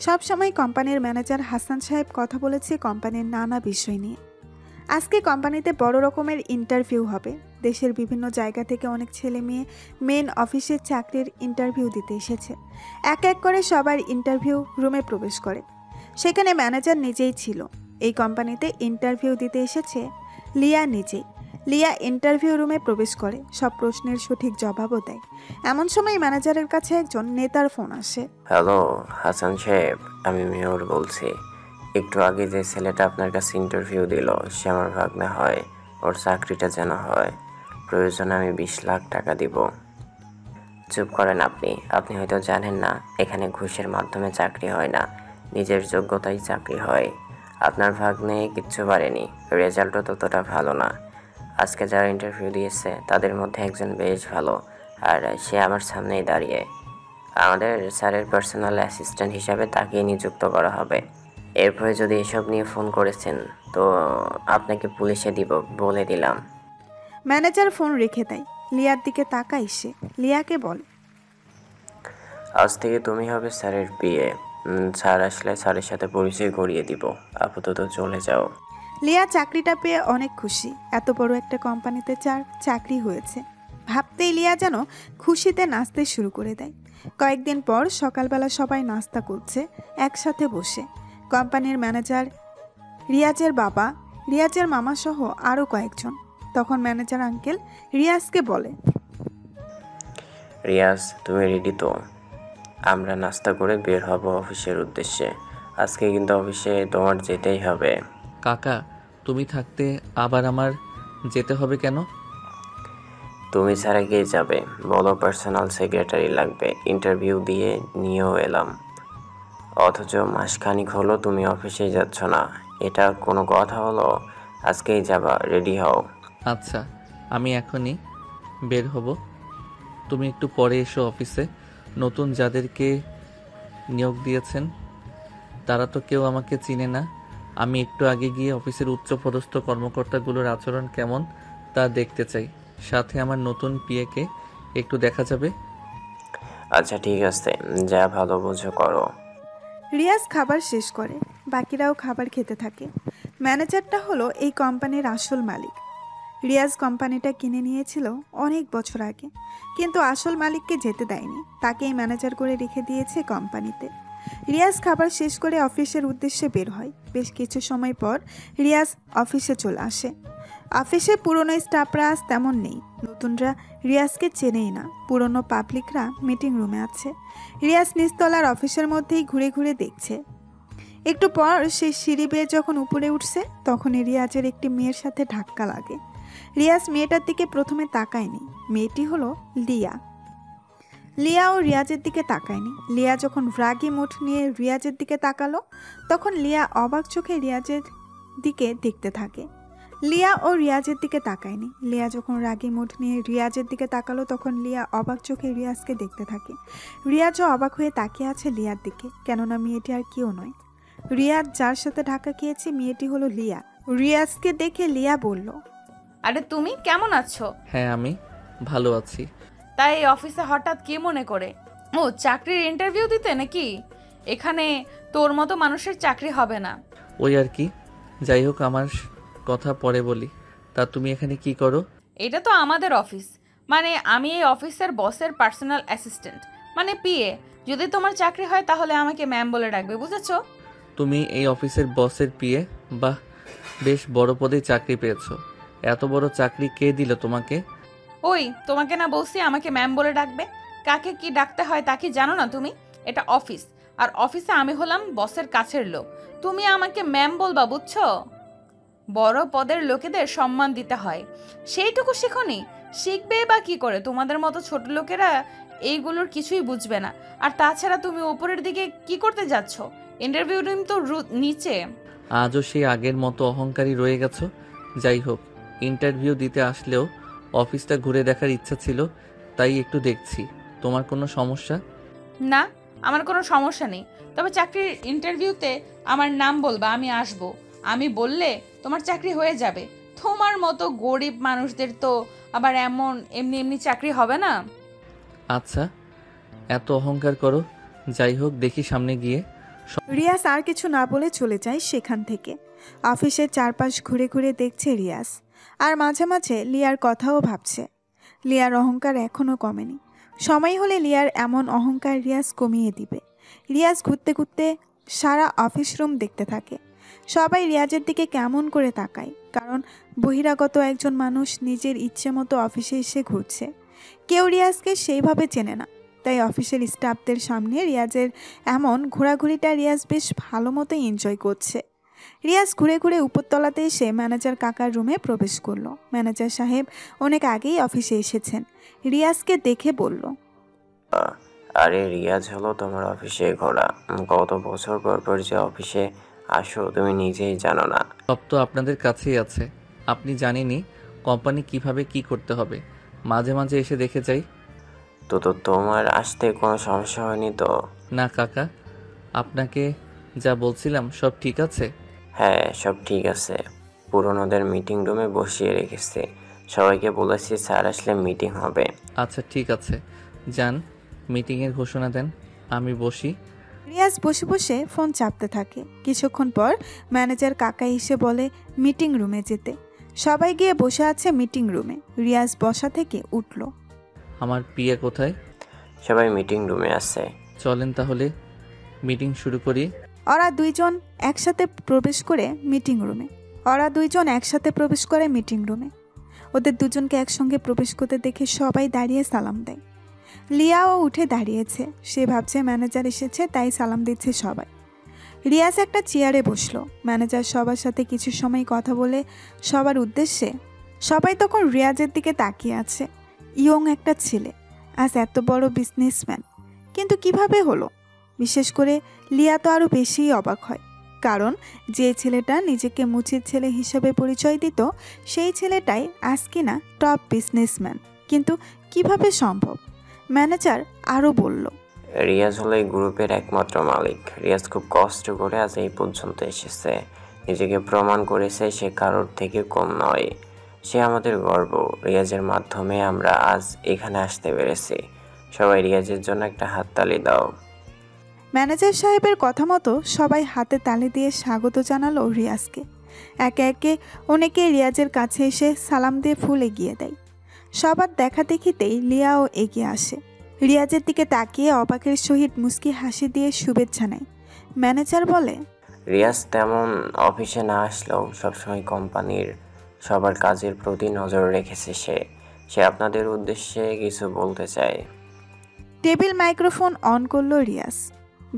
সবসময় কোম্পানির ম্যানেজার হাসান সাহেব কথা বলেছে কোম্পানির নানা বিষয় নিয়ে। আজকে কোম্পানিতে বড় রকমের ইন্টারভিউ হবে। দেশের বিভিন্ন জায়গা থেকে অনেক ছেলে মেয়ে মেন অফিসের চাকরির ইন্টারভিউ দিতে এসেছে। এক এক করে সবার ইন্টারভিউ রুমে প্রবেশ করে। সেখানে ম্যানেজার নিজেই ছিল। এই কোম্পানিতে ইন্টারভিউ দিতে এসেছে লিয়া নিজেই। লিয়া ইন্টারভিউ রুমে প্রবেশ করে, সব প্রশ্নের সঠিক জবাবও দেয়। এমন সময় ম্যানেজারের কাছে একজন নেতার ফোন আসে। হ্যালো হাসান সাহেব, আমি মেয়র বলছি। একটু আগে যে ছেলেটা আপনার কাছে ইন্টারভিউ দিল সে আমার ভাগ্নে হয়। ওর চাকরিটা যেন হয়। প্রয়োজনে আমি 20 লাখ টাকা দিব। চুপ করেন আপনি। আপনি হয়তো জানেন না, এখানে ঘুষের মাধ্যমে চাকরি হয় না, নিজের যোগ্যতায় চাকরি হয়। আপনার ভাগ্নে কিচ্ছু পারেনি, রেজাল্টও ততটা ভালো না। আজকে যারা ইন্টারভিউ দিয়েছে তাদের মধ্যে একজন বেশ ভালো, আর সে আমার সামনেই দাঁড়িয়ে। আমাদের স্যারের পার্সোনাল অ্যাসিস্ট্যান্ট হিসাবে তাকেই নিযুক্ত করা হবে। এরপরে যদি এসব নিয়ে ফোন করেছেন তো আপনাকে পুলিশে দিব, বলে দিলাম। ম্যানেজার ফোন রেখে দেয়। লিয়ার দিকে তাকায় সে। লিয়াকে বলে, আজ থেকে তুমি হবে স্যারের বিয়ে। স্যার আসলে স্যারের সাথে পরিচয় করিয়ে দিব। আপাতত চলে যাও। লিয়া চাকরিটা পেয়ে অনেক খুশি। এত বড় একটা কোম্পানিতে চাকরি হয়েছে ভাবতেই লিয়া যেন খুশিতে নাচতে শুরু করে দেয়। কয়েকদিন পর সকালবেলা সবাই নাস্তা করছে একসাথে বসে। কোম্পানির ম্যানেজার, রিয়াজের বাবা, রিয়াজের মামা সহ আরও কয়েকজন। তখন ম্যানেজার আঙ্কেল রিয়াজকে বলে, রিয়াজ, তুমি রেডি তো? আমরা নাস্তা করে বের হব অফিসের উদ্দেশ্যে। আজকে কিন্তু অফিসে তোমার যেতেই হবে। কাকা, তুমি থাকতে আবার আমার যেতে হবে কেন? তুমি ছাড়া কে যাবে বলো? পার্সোনাল সেক্রেটারি লাগবে। ইন্টারভিউ দিয়ে নিয়েও এলাম, অথচ মাসখানিক হলো তুমি অফিসে যাচ্ছ না। এটা কোনো কথা হলো? আজকেই যাবা, রেডি হও। আচ্ছা, আমি এখনই বের হব। তুমি একটু পরে এসো অফিসে। নতুন যাদেরকে নিয়োগ দিয়েছেন তারা তো কেউ আমাকে চিনে না। আমি একটু আগে গিয়ে অফিসের উচ্চপদস্থ কর্মকর্তাগুলোর আচরণ কেমন তা দেখতে চাই। সাথে আমার নতুন পিএকে একটু দেখা যাবে। আচ্ছা ঠিক আছে, যা ভালো বুঝো করো। রিয়াজ খাবার শেষ করে। বাকিরাও খাবার খেতে থাকে। ম্যানেজারটা হলো এই কোম্পানির আসল মালিক। রিয়াজ কোম্পানিটা কিনে নিয়েছিল অনেক বছর আগে, কিন্তু আসল মালিককে যেতে দেয়নি। তাকেই ম্যানেজার করে রেখে দিয়েছে কোম্পানিতে। রিয়াজ খাবার শেষ করে অফিসের উদ্দেশ্যে বের হয়। বেশ কিছু সময় পর রিয়াজ অফিসে চলে আসে। অফিসে পুরনো স্টাফরা আজ তেমন নেই। নতুনরা রিয়াজকে চেনেই না। পুরনো পাবলিকরা মিটিং রুমে আছে। রিয়াজ নিচতলার অফিসের মধ্যেই ঘুরে ঘুরে দেখছে। একটু পর সে সিঁড়ি বেয়ে যখন উপরে উঠছে তখনই রিয়াজের একটি মেয়ের সাথে ধাক্কা লাগে। রিয়াজ মেয়েটার দিকে প্রথমে তাকায়নি। মেয়েটি হলো লিয়া। লিয়াও রিয়াজের দিকে তাকায়নি। লিয়া যখন রাগী মুঠ নিয়ে রিয়াজের দিকে তাকালো তখন লিয়া অবাক চোখে রিয়াজের দিকে দেখতে থাকে। লিয়া ও রিয়াজের দিকে তাকায়নি। লিয়া যখন রাগী মুঠ নিয়ে রিয়াজের দিকে তাকালো তখন লিয়া অবাক চোখে রিয়াজকে দেখতে থাকে। রিয়াজও অবাক হয়ে তাকিয়ে আছে লিয়ার দিকে, কেননা মেয়েটি আর কেউ নয়। রিয়াজ যার সাথে ধাক্কা খেয়েছে মেয়েটি হলো লিয়া। রিয়াজকে দেখে লিয়া বলল, আরে তুমি কেমন আছো? হ্যাঁ, আমি ভালো আছি। তাই এই অফিসে হঠাৎ কি মনে করে? ও চাকরির ইন্টারভিউ দিতে নাকি? এখানে তোর মতো মানুষের চাকরি হবে না। ওই আর কি। যাই হোক, আমার কথা পরে বলি। তা তুমি এখানে কি করো? এটা তো আমাদের অফিস, মানে আমি এই অফিসের বসের পার্সোনাল অ্যাসিস্ট্যান্ট, মানে পিএ। যদি তোমার চাকরি হয় তাহলে আমাকে ম্যাম বলে ডাকবে, বুঝেছো? তুমি এই অফিসের বসের পিএ? বাহ, বেশ বড় পদে চাকরি পেয়েছো। এত বড় চাকরি কে দিল তোমাকে? ওই তোমাকে না বলছি আমাকে ম্যাম বলে ডাকবে? কাকে কি ডাকতে হয় তা কি জানো না তুমি? এটা অফিস, আর অফিসে আমি হলাম বসের কাছের লোক। তুমি আমাকে ম্যাম বলবা, বুঝছো? বড় পদের লোকেদের সম্মান দিতে হয়, সেইটুকু শিখোনি? শিখবে বা কি করে? তোমাদের মতো ছোট লোকেরা এইগুলোর কিছুই বুঝবে না। আর তাছাড়া তুমি উপরের দিকে কি করতে যাচ্ছ? ইন্টারভিউ রুম তো নিচে। আজও সেই আগের মতো অহংকারী রয়ে গেছো। যাই হোক, ইন্টারভিউ দিতে আসলেও অফিসটা ঘুরে দেখার ইচ্ছা ছিল, তাই একটু দেখছি। তোমার কোনো সমস্যা? না, আমার কোনো সমস্যা নেই। তবে চাকরির ইন্টারভিউতে আমার নাম বলবা, আমি আসব। আমি বললে তোমার চাকরি হয়ে যাবে। তোমার মতো গরিব মানুষদের তো আবার এমনি এমনি চাকরি হবে না। আচ্ছা, এত অহংকার করো। যাই হোক, দেখি সামনে গিয়ে। রিয়াজ আর কিছু না বলে চলে যায় সেখান থেকে। অফিসের চারপাশ ঘুরে ঘুরে দেখছে রিয়াজ, আর মাঝে মাঝে লিয়ার কথাও ভাবছে। লিয়ার অহংকার এখনও কমেনি। সময় হলে লিয়ার এমন অহংকার রিয়াজ কমিয়ে দিবে। রিয়াজ ঘুরতে ঘুরতে সারা অফিস রুম দেখতে থাকে। সবাই রিয়াজের দিকে কেমন করে তাকায়, কারণ বহিরাগত একজন মানুষ নিজের ইচ্ছে মতো অফিসে এসে ঘুরছে। কেউ রিয়াজকে সেইভাবে চেনে না, তাই অফিসের স্টাফদের সামনে রিয়াজের এমন ঘোরাঘুরিটা রিয়াজ বেশ ভালো মতো এনজয় করছে। রিয়াজ ঘুরে ঘুরে উপরতলাতে এসে ম্যানেজার কাকার রুমে প্রবেশ করলো। ম্যানেজার সাহেব অনেক আগেই অফিসে এসেছেন। রিয়াজকে দেখে বলল, আরে রিয়াজ হলো তোমার অফিসে ঘোরা। কত বছর পর পর যে অফিসে আসো তুমি নিজেই জানো না। সব তো আপনাদের কাছেই আছে। আপনি জানেনই কোম্পানি কিভাবে কি করতে হবে। মাঝে মাঝে এসে দেখে যাই। তো তোমার আসতে কোনো সমস্যা হয়নি তো? না কাকা, আপনাকে যা বলছিলাম সব ঠিক আছে? হ্যাঁ, সব ঠিক আছে। পুরনোদের মিটিং রুমে বসিয়ে রেখেছি। সবাইকে বলেছি স্যার আসলে মিটিং হবে। আচ্ছা ঠিক আছে, যান মিটিংয়ের ঘোষণা দেন, আমি বসি। রিয়াজ বসে বসে ফোন চাপতে থাকে। কিছুক্ষণ পর ম্যানেজার কাকা এসে বলে মিটিং রুমে যেতে। সবাই গিয়ে বসে আছে মিটিং রুমে। রিয়াজ বসা থেকে উঠল। আমার পিএ কোথায়? সবাই মিটিং রুমে আছে। চলেন তাহলে মিটিং শুরু করি। ওরা দুইজন একসাথে প্রবেশ করে মিটিং রুমে। ওদের দুজনকে একসঙ্গে প্রবেশ করতে দেখে সবাই দাঁড়িয়ে সালাম দেয়। লিয়াও উঠে দাঁড়িয়েছে। সে ভাবছে ম্যানেজার এসেছে, তাই সালাম দিচ্ছে সবাই। রিয়াজ একটা চেয়ারে বসলো। ম্যানেজার সবার সাথে কিছু সময় কথা বলে সবার উদ্দেশ্যে। সবাই তখন রিয়াজের দিকে তাকিয়ে আছে। ইয়ং একটা ছেলে, আজ এত বড় বিজনেসম্যান, কিন্তু কিভাবে হলো? বিশেষ করে লিয়া তো আরও বেশিই অবাক হয়, কারণ যে ছেলেটা নিজেকে মুচির ছেলে হিসেবে পরিচয় দিত, সেই ছেলেটাই আজ কিনা টপ বিজনেসম্যান। কিন্তু কিভাবে সম্ভব? ম্যানেজার আরও বলল, রিয়াজ হলো এই গ্রুপের একমাত্র মালিক। রিয়াজ খুব কষ্ট করে আজ এই পর্যন্ত এসেছে, নিজেকে প্রমাণ করেছে সে কারোর থেকে কম নয়। সে আমাদের গর্ব। রিয়াজের মাধ্যমে আমরা আজ এখানে আসতে পেরেছি। সবাই রিয়াজের জন্য একটা হাততালি দাও। ম্যানেজার সাহেবের কথা মতো সবাই হাতে তালি দিয়ে স্বাগত জানালো রিয়াজকে। একে একে অনেকে রিয়াজের কাছে এসে সালাম দিয়ে ফুল এগিয়ে দেয়। সবার দেখা দেখিতেই লিয়াও এগিয়ে আসে। রিয়াজের দিকে তাকিয়ে অবাকের সহিত মুস্কি হাসি দিয়ে শুভেচ্ছা নেয়। ম্যানেজার বলে, রিয়াজ তেমন অফিসে না আসলেও সবসময় কোম্পানির সবার কাজের প্রতি নজর রেখেছে। সে আপনাদের উদ্দেশ্যে কিছু বলতে চায়। টেবিল মাইক্রোফোন অন করলো রিয়াজ।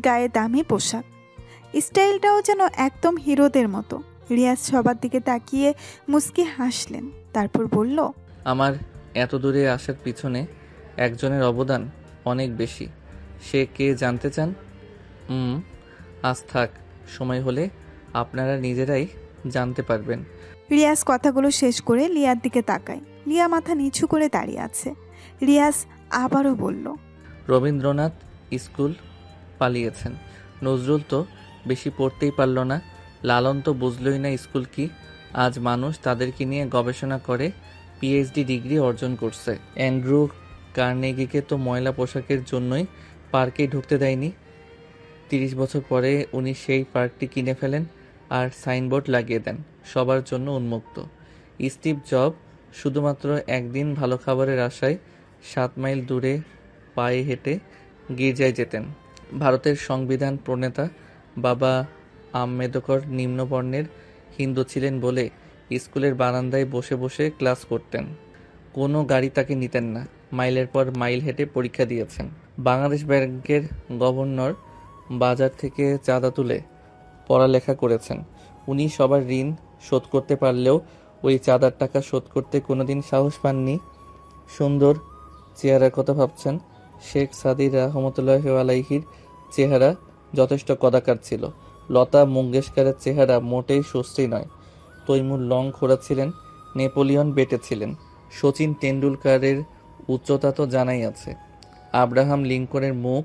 গায়ে দামি পোশাক, স্টাইলটাও যেন একদম হিরোদের মতো। রিয়াজ সবার দিকে তাকিয়ে মুস্কি হাসলেন, তারপর বলল, আমার এত দূরে আসার পিছনে একজনের অবদান অনেক বেশি। সে কে জানতে চান? আজ থাক, সময় হলে আপনারা নিজেরাই জানতে পারবেন। রিয়াজ কথাগুলো শেষ করে লিয়ার দিকে তাকায়। লিয়া মাথা নিচু করে দাঁড়িয়ে আছে। রিয়াজ আবারও বলল, রবীন্দ্রনাথ স্কুল পালিয়েছেন, নজরুল তো বেশি পড়তেই পারল না, লালন তো বুঝলই না স্কুল কি। আজ মানুষ তাদেরকে নিয়ে গবেষণা করে পিএইচডি ডিগ্রি অর্জন করছে। অ্যান্ড্রু কার্নেগিকে তো ময়লা পোশাকের জন্যই পার্কে ঢুকতে দেয়নি। 30 বছর পরে উনি সেই পার্কটি কিনে ফেলেন আর সাইনবোর্ড লাগিয়ে দেন, সবার জন্য উন্মুক্ত। স্টিভ জব শুধুমাত্র একদিন ভালো খাবারের আশায় 7 মাইল দূরে পায়ে হেঁটে গির্জায় যেতেন। ভারতের সংবিধান প্রণেতা বাবা আম্বেদকর নিম্নবর্ণের হিন্দু ছিলেন বলে স্কুলের বারান্দায় বসে বসে ক্লাস করতেন। কোনো গাড়ি তাকে নিতেন না। মাইলের পর মাইল হেঁটে পরীক্ষা দিয়েছেন। বাংলাদেশ ব্যাংকের গভর্নর বাজার থেকে চাঁদা তুলে পড়ালেখা করেছেন। উনি সবার ঋণ শোধ করতে পারলেও ওই চাঁদার টাকা শোধ করতে কোনোদিন সাহস পাননি। সুন্দর চেহারার কথা ভাবছেন। শেখ সাদি রহমতুল্লাহ আলাইহির চেহারা যথেষ্ট কদাকার ছিল। লতা মঙ্গেশকরের চেহারা মোটেই সুশ্রী নয়। তৈমুর লং খোড়া ছিলেন। নেপোলিয়ন বেটে ছিলেন। শচীন টেন্ডুলকারের উচ্চতা তো জানাই আছে। আব্রাহাম লিঙ্কনের মুখ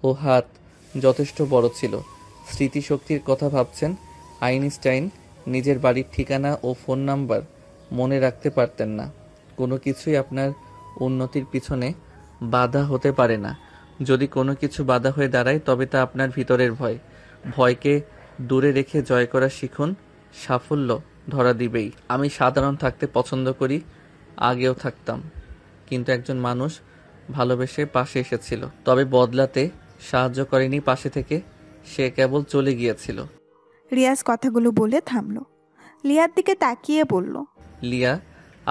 ও হাত যথেষ্ট বড় ছিল। স্মৃতিশক্তির কথা ভাবছেন। আইনস্টাইন নিজের বাড়ির ঠিকানা ও ফোন নাম্বার মনে রাখতে পারতেন না। কোনো কিছুই আপনার উন্নতির পিছনে বাধা হতে পারে না। যদি কোনো কিছু বাধা হয়ে দাঁড়ায় তবে তা আপনার ভিতরের ভয়। ভয়কে দূরে রেখে জয় করা শিখুন। সাফল্য ধরা দিবেই। আমি সাধারণ থাকতে পছন্দ করি, আগেও থাকতাম, কিন্তু একজন মানুষ ভালোবেসে পাশে এসেছিল, তবে বদলাতে সাহায্য করেনি পাশে থেকে। সে কেবল চলে গিয়েছিল। রিয়াজ কথাগুলো বলে থামলো। লিয়ার দিকে তাকিয়ে বলল, লিয়া,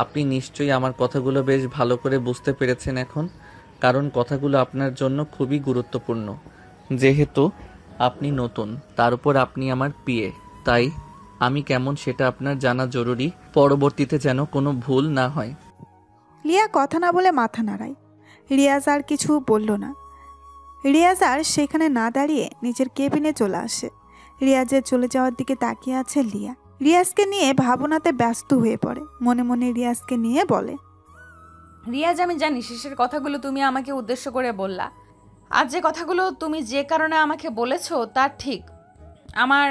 আপনি নিশ্চয়ই আমার কথাগুলো বেশ ভালো করে বুঝতে পেরেছেন এখন, কারণ কথাগুলো আপনার জন্য খুবই গুরুত্বপূর্ণ। যেহেতু আপনি নতুন, তার উপর আপনি আমার পিএ, তাই আমি কেমন সেটা আপনার জানা জরুরি, পরবর্তীতে যেন কোনো ভুল না হয়। লিয়া কথা না বলে মাথা নাড়ায়। রিয়াজ আর কিছু বলল না। রিয়াজ আর সেখানে না দাঁড়িয়ে নিজের কেবিনে চলে আসে। রিয়াজের চলে যাওয়ার দিকে তাকিয়ে আছে লিয়া। রিয়াজকে নিয়ে ভাবনাতে ব্যস্ত হয়ে পড়ে। মনে মনে রিয়াজকে নিয়ে বলে, রিয়াজ, আমি জানি শেষের কথাগুলো তুমি আমাকে উদ্দেশ্য করে বললা। আর যে কথাগুলো তুমি যে কারণে আমাকে বলেছো তা ঠিক। আমার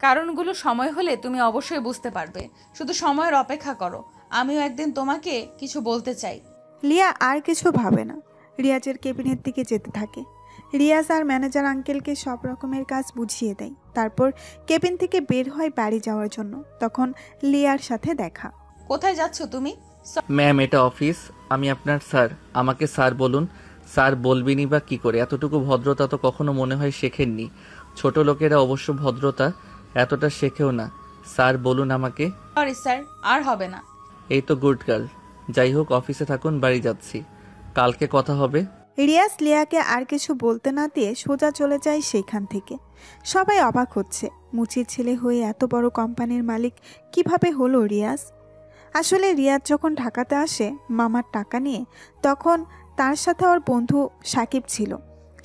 কারণগুলো সময় হলে তুমি অবশ্যই বুঝতে পারবে। শুধু সময়ের অপেক্ষা করো। আমিও একদিন তোমাকে কিছু বলতে চাই। লিয়া আর কিছু ভাবে না। রিয়াজের কেবিনের দিকে যেতে থাকে। রিয়াজ আর ম্যানেজার আঙ্কেলকে সব রকমের কাজ বুঝিয়ে দেয়। তারপর কেবিন থেকে বের হয় বাড়ি যাওয়ার জন্য। তখন লিয়ার সাথে দেখা। কোথায় যাচ্ছ তুমি? ম্যাম, এটা অফিস, আমি আপনার স্যার, আমাকে স্যার বলুন। স্যার বলবিনি বা কী করে? এতটুকু ভদ্রতা তো কখনো মনে হয় শেখেননি। ছোট লোকেরা অবশ্য ভদ্রতা এতটা শেখেও না। স্যার বলুন আমাকে। সরি স্যার, আর হবে না। এই তো গুড গার্ল। যাই হোক, অফিসে থাকুন, বাড়ি যাচ্ছি, কালকে কথা হবে। রিয়াজ লিয়াকে আর কিছু বলতে না দিয়ে সোজা চলে যায় সেইখান থেকে। সবাই অবাক হচ্ছে, মুচির ছেলে হয়ে এত বড় কোম্পানির মালিক কিভাবে হলো রিয়াজ। আসলে রিয়াজ যখন ঢাকাতে আসে মামার টাকা নিয়ে, তখন তার সাথে ওর বন্ধু সাকিব ছিল।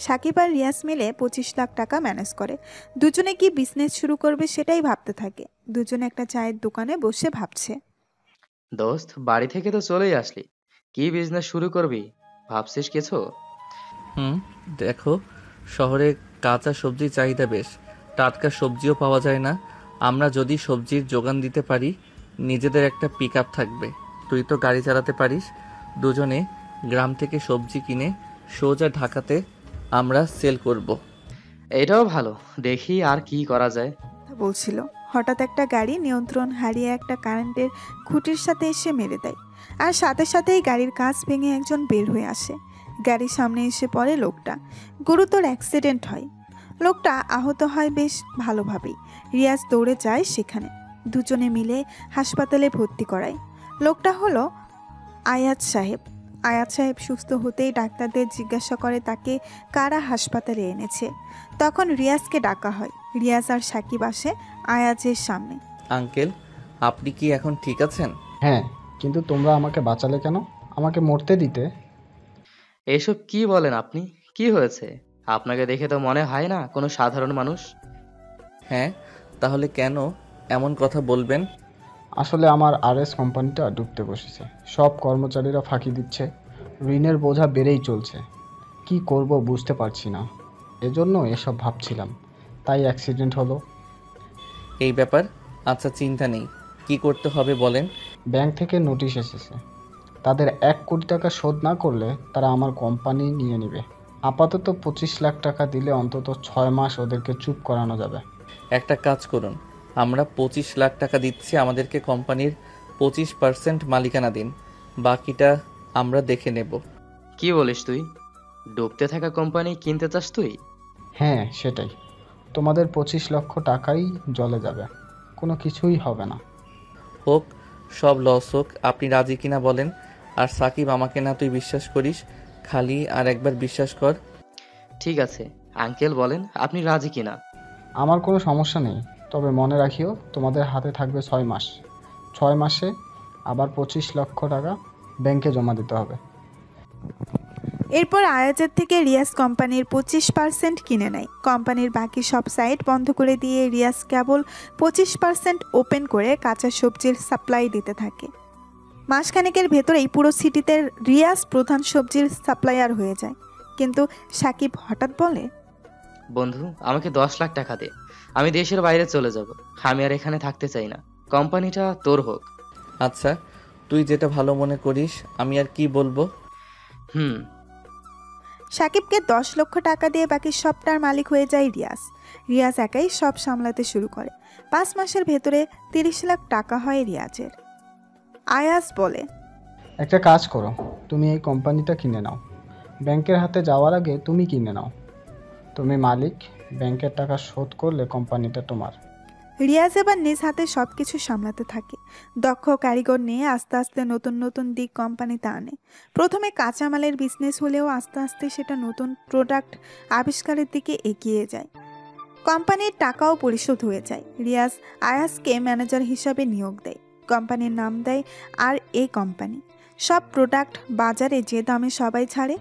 সাকিব আর রিয়াজ মিলে 25 লাখ টাকা ম্যানেজ করে। দুজনে কি বিজনেস শুরু করবে সেটাই ভাবতে থাকে। দুজনে একটা চায়ের দোকানে বসে ভাবছে। দোস্ত, বাড়ি থেকে তো চলেই আসলি, কি বিজনেস শুরু করবি ভাবছিস কিছু? দেখো, শহরে কাঁচা সবজির চাহিদা বেশ, টাটকা সবজিও পাওয়া যায় না। আমরা যদি সবজির যোগান দিতে পারি, নিজেদের একটা পিক আপ থাকবে, তুই তো গাড়ি চালাতে পারিস। দুজনে গ্রাম থেকে সবজি কিনে সোজা ঢাকাতে আমরা সেল করব। এটাও ভালো, দেখি আর কি করা যায়। বলছিল, হঠাৎ একটা গাড়ি নিয়ন্ত্রণ হারিয়ে একটা কারেন্টের খুঁটির সাথে এসে মেরে দেয়। আর সাথে সাথেই গাড়ির কাঁচ ভেঙে একজন বের হয়ে আসে। গাড়ির সামনে এসে পড়ে লোকটা। গুরুতর অ্যাক্সিডেন্ট হয়। লোকটা আহত হয় বেশ ভালোভাবেই। রিয়াজ দৌড়ে যায় সেখানে। দুজনে মিলে হাসপাতালে ভর্তি করায়। লোকটা হলো আয়াত সাহেব। আয়াত সাহেব সুস্থ হতেই ডাক্তারদের জিজ্ঞাসা করে তাকে কারা হাসপাতালে এনেছে। তখন রিয়াজকে ডাকা হয়। রিয়াজ আর সাকিব আসে আয়াজের সামনে। আঙ্কেল, আপনি কি এখন ঠিক আছেন? হ্যাঁ, কিন্তু তোমরা আমাকে বাঁচালে কেন? আমাকে মরতে দিতে। এসব কি বলেন আপনি? কি হয়েছে? আপনাকে দেখে তো মনে হয় না কোনো সাধারণ মানুষ। হ্যাঁ, তাহলে কেন এমন কথা বলবেন? আসলে আমার আরএস কোম্পানিটা ডুবতে বসেছে। সব কর্মচারীরা ফাঁকি দিচ্ছে। ঋণের বোঝা বেড়েই চলছে। কি করব বুঝতে পারছি না। এজন্য এসব ভাবছিলাম, তাই অ্যাক্সিডেন্ট হলো। এই ব্যাপার? আচ্ছা, চিন্তা নেই, কি করতে হবে বলেন। ব্যাংক থেকে নোটিশ এসেছে। তাদের 1 কোটি টাকা শোধ না করলে তারা আমার কোম্পানি নিয়ে নেবে। আপাতত 25 লাখ টাকা দিলে অন্তত 6 মাস ওদেরকে চুপ করানো যাবে। একটা কাজ করুন, আমরা 25 লাখ টাকা দিচ্ছি, আমাদেরকে কোম্পানির 25% মালিকানা দিন, বাকিটা আমরা দেখে নেব। কি বলিস তুই? ডুবতে থাকা কোম্পানি কিনতে চাস তুই? হ্যাঁ সেটাই, তোমাদের 25 লক্ষ টাকাই জলে যাবে, কোনো কিছুই হবে না। হোক, সব লস হোক, আপনি রাজি কিনা বলেন। আর সাকিব, আমাকে না তুই বিশ্বাস করিস, খালি আর একবার বিশ্বাস কর। ঠিক আছে আঙ্কেল, বলেন আপনি রাজি কিনা। আমার কোনো সমস্যা নেই, তবে মনে রাখিও তোমাদের হাতে থাকবে 6 মাস। 6 মাসে আবার 25 লক্ষ টাকা ব্যাংকে জমা দিতে হবে। এরপর আয়াজের থেকে রিয়াজ কোম্পানির 25% কিনে নেয়। কোম্পানির বাকি সব সাইট বন্ধ করে দিয়ে রিয়াজ কেবল 25% ওপেন করে কাঁচা সবজির সাপ্লাই দিতে থাকে। মাসখানেকের ভেতরেই পুরো সিটিতে রিয়াজ প্রধান সবজির সাপ্লায়ার হয়ে যায়। কিন্তু সাকিব হঠাৎ বলে, বন্ধু আমাকে 10 লাখ টাকা দে, আমি দেশের বাইরে চলে যাব। আমি আর এখানে থাকতে চাই না, কোম্পানিটা তোর হোক। আচ্ছা, তুই যেটা ভালো মনে করিস, আমি আর কি বলবো। হুম। সাকিবকে 10 লক্ষ টাকা দিয়ে বাকি সবটার মালিক হয়ে যায় রিয়াজ। রিয়াজ একাই সব সামলাতে শুরু করে। 5 মাসের ভেতরে 30 লাখ টাকা হয় রিয়াজের। আয়াজ বলে, একটা কাজ করো, তুমি এই কোম্পানিটা কিনে নাও। ব্যাংকের হাতে যাওয়ার আগে তুমি কিনে নাও। তুমি মালিক, ব্যাংকের টাকা শোধ করলে কোম্পানিটা তোমার। রিয়াজ এবার নিজ হাতে সব কিছু সামলাতে থাকে। দক্ষ কারিগর নিয়ে আস্তে আস্তে নতুন নতুন দিক কোম্পানিতে আনে। প্রথমে কাঁচামালের বিজনেস হলেও আস্তে আস্তে সেটা নতুন প্রোডাক্ট আবিষ্কারের দিকে এগিয়ে যায়। কোম্পানির টাকাও পরিশোধ হয়ে যায়। রিয়াজ আয়াজকে ম্যানেজার হিসাবে নিয়োগ দেয়। কোম্পানির নাম দেয় আর এ কোম্পানি। সব প্রোডাক্ট বাজারে যে দামে সবাই ছাড়ে,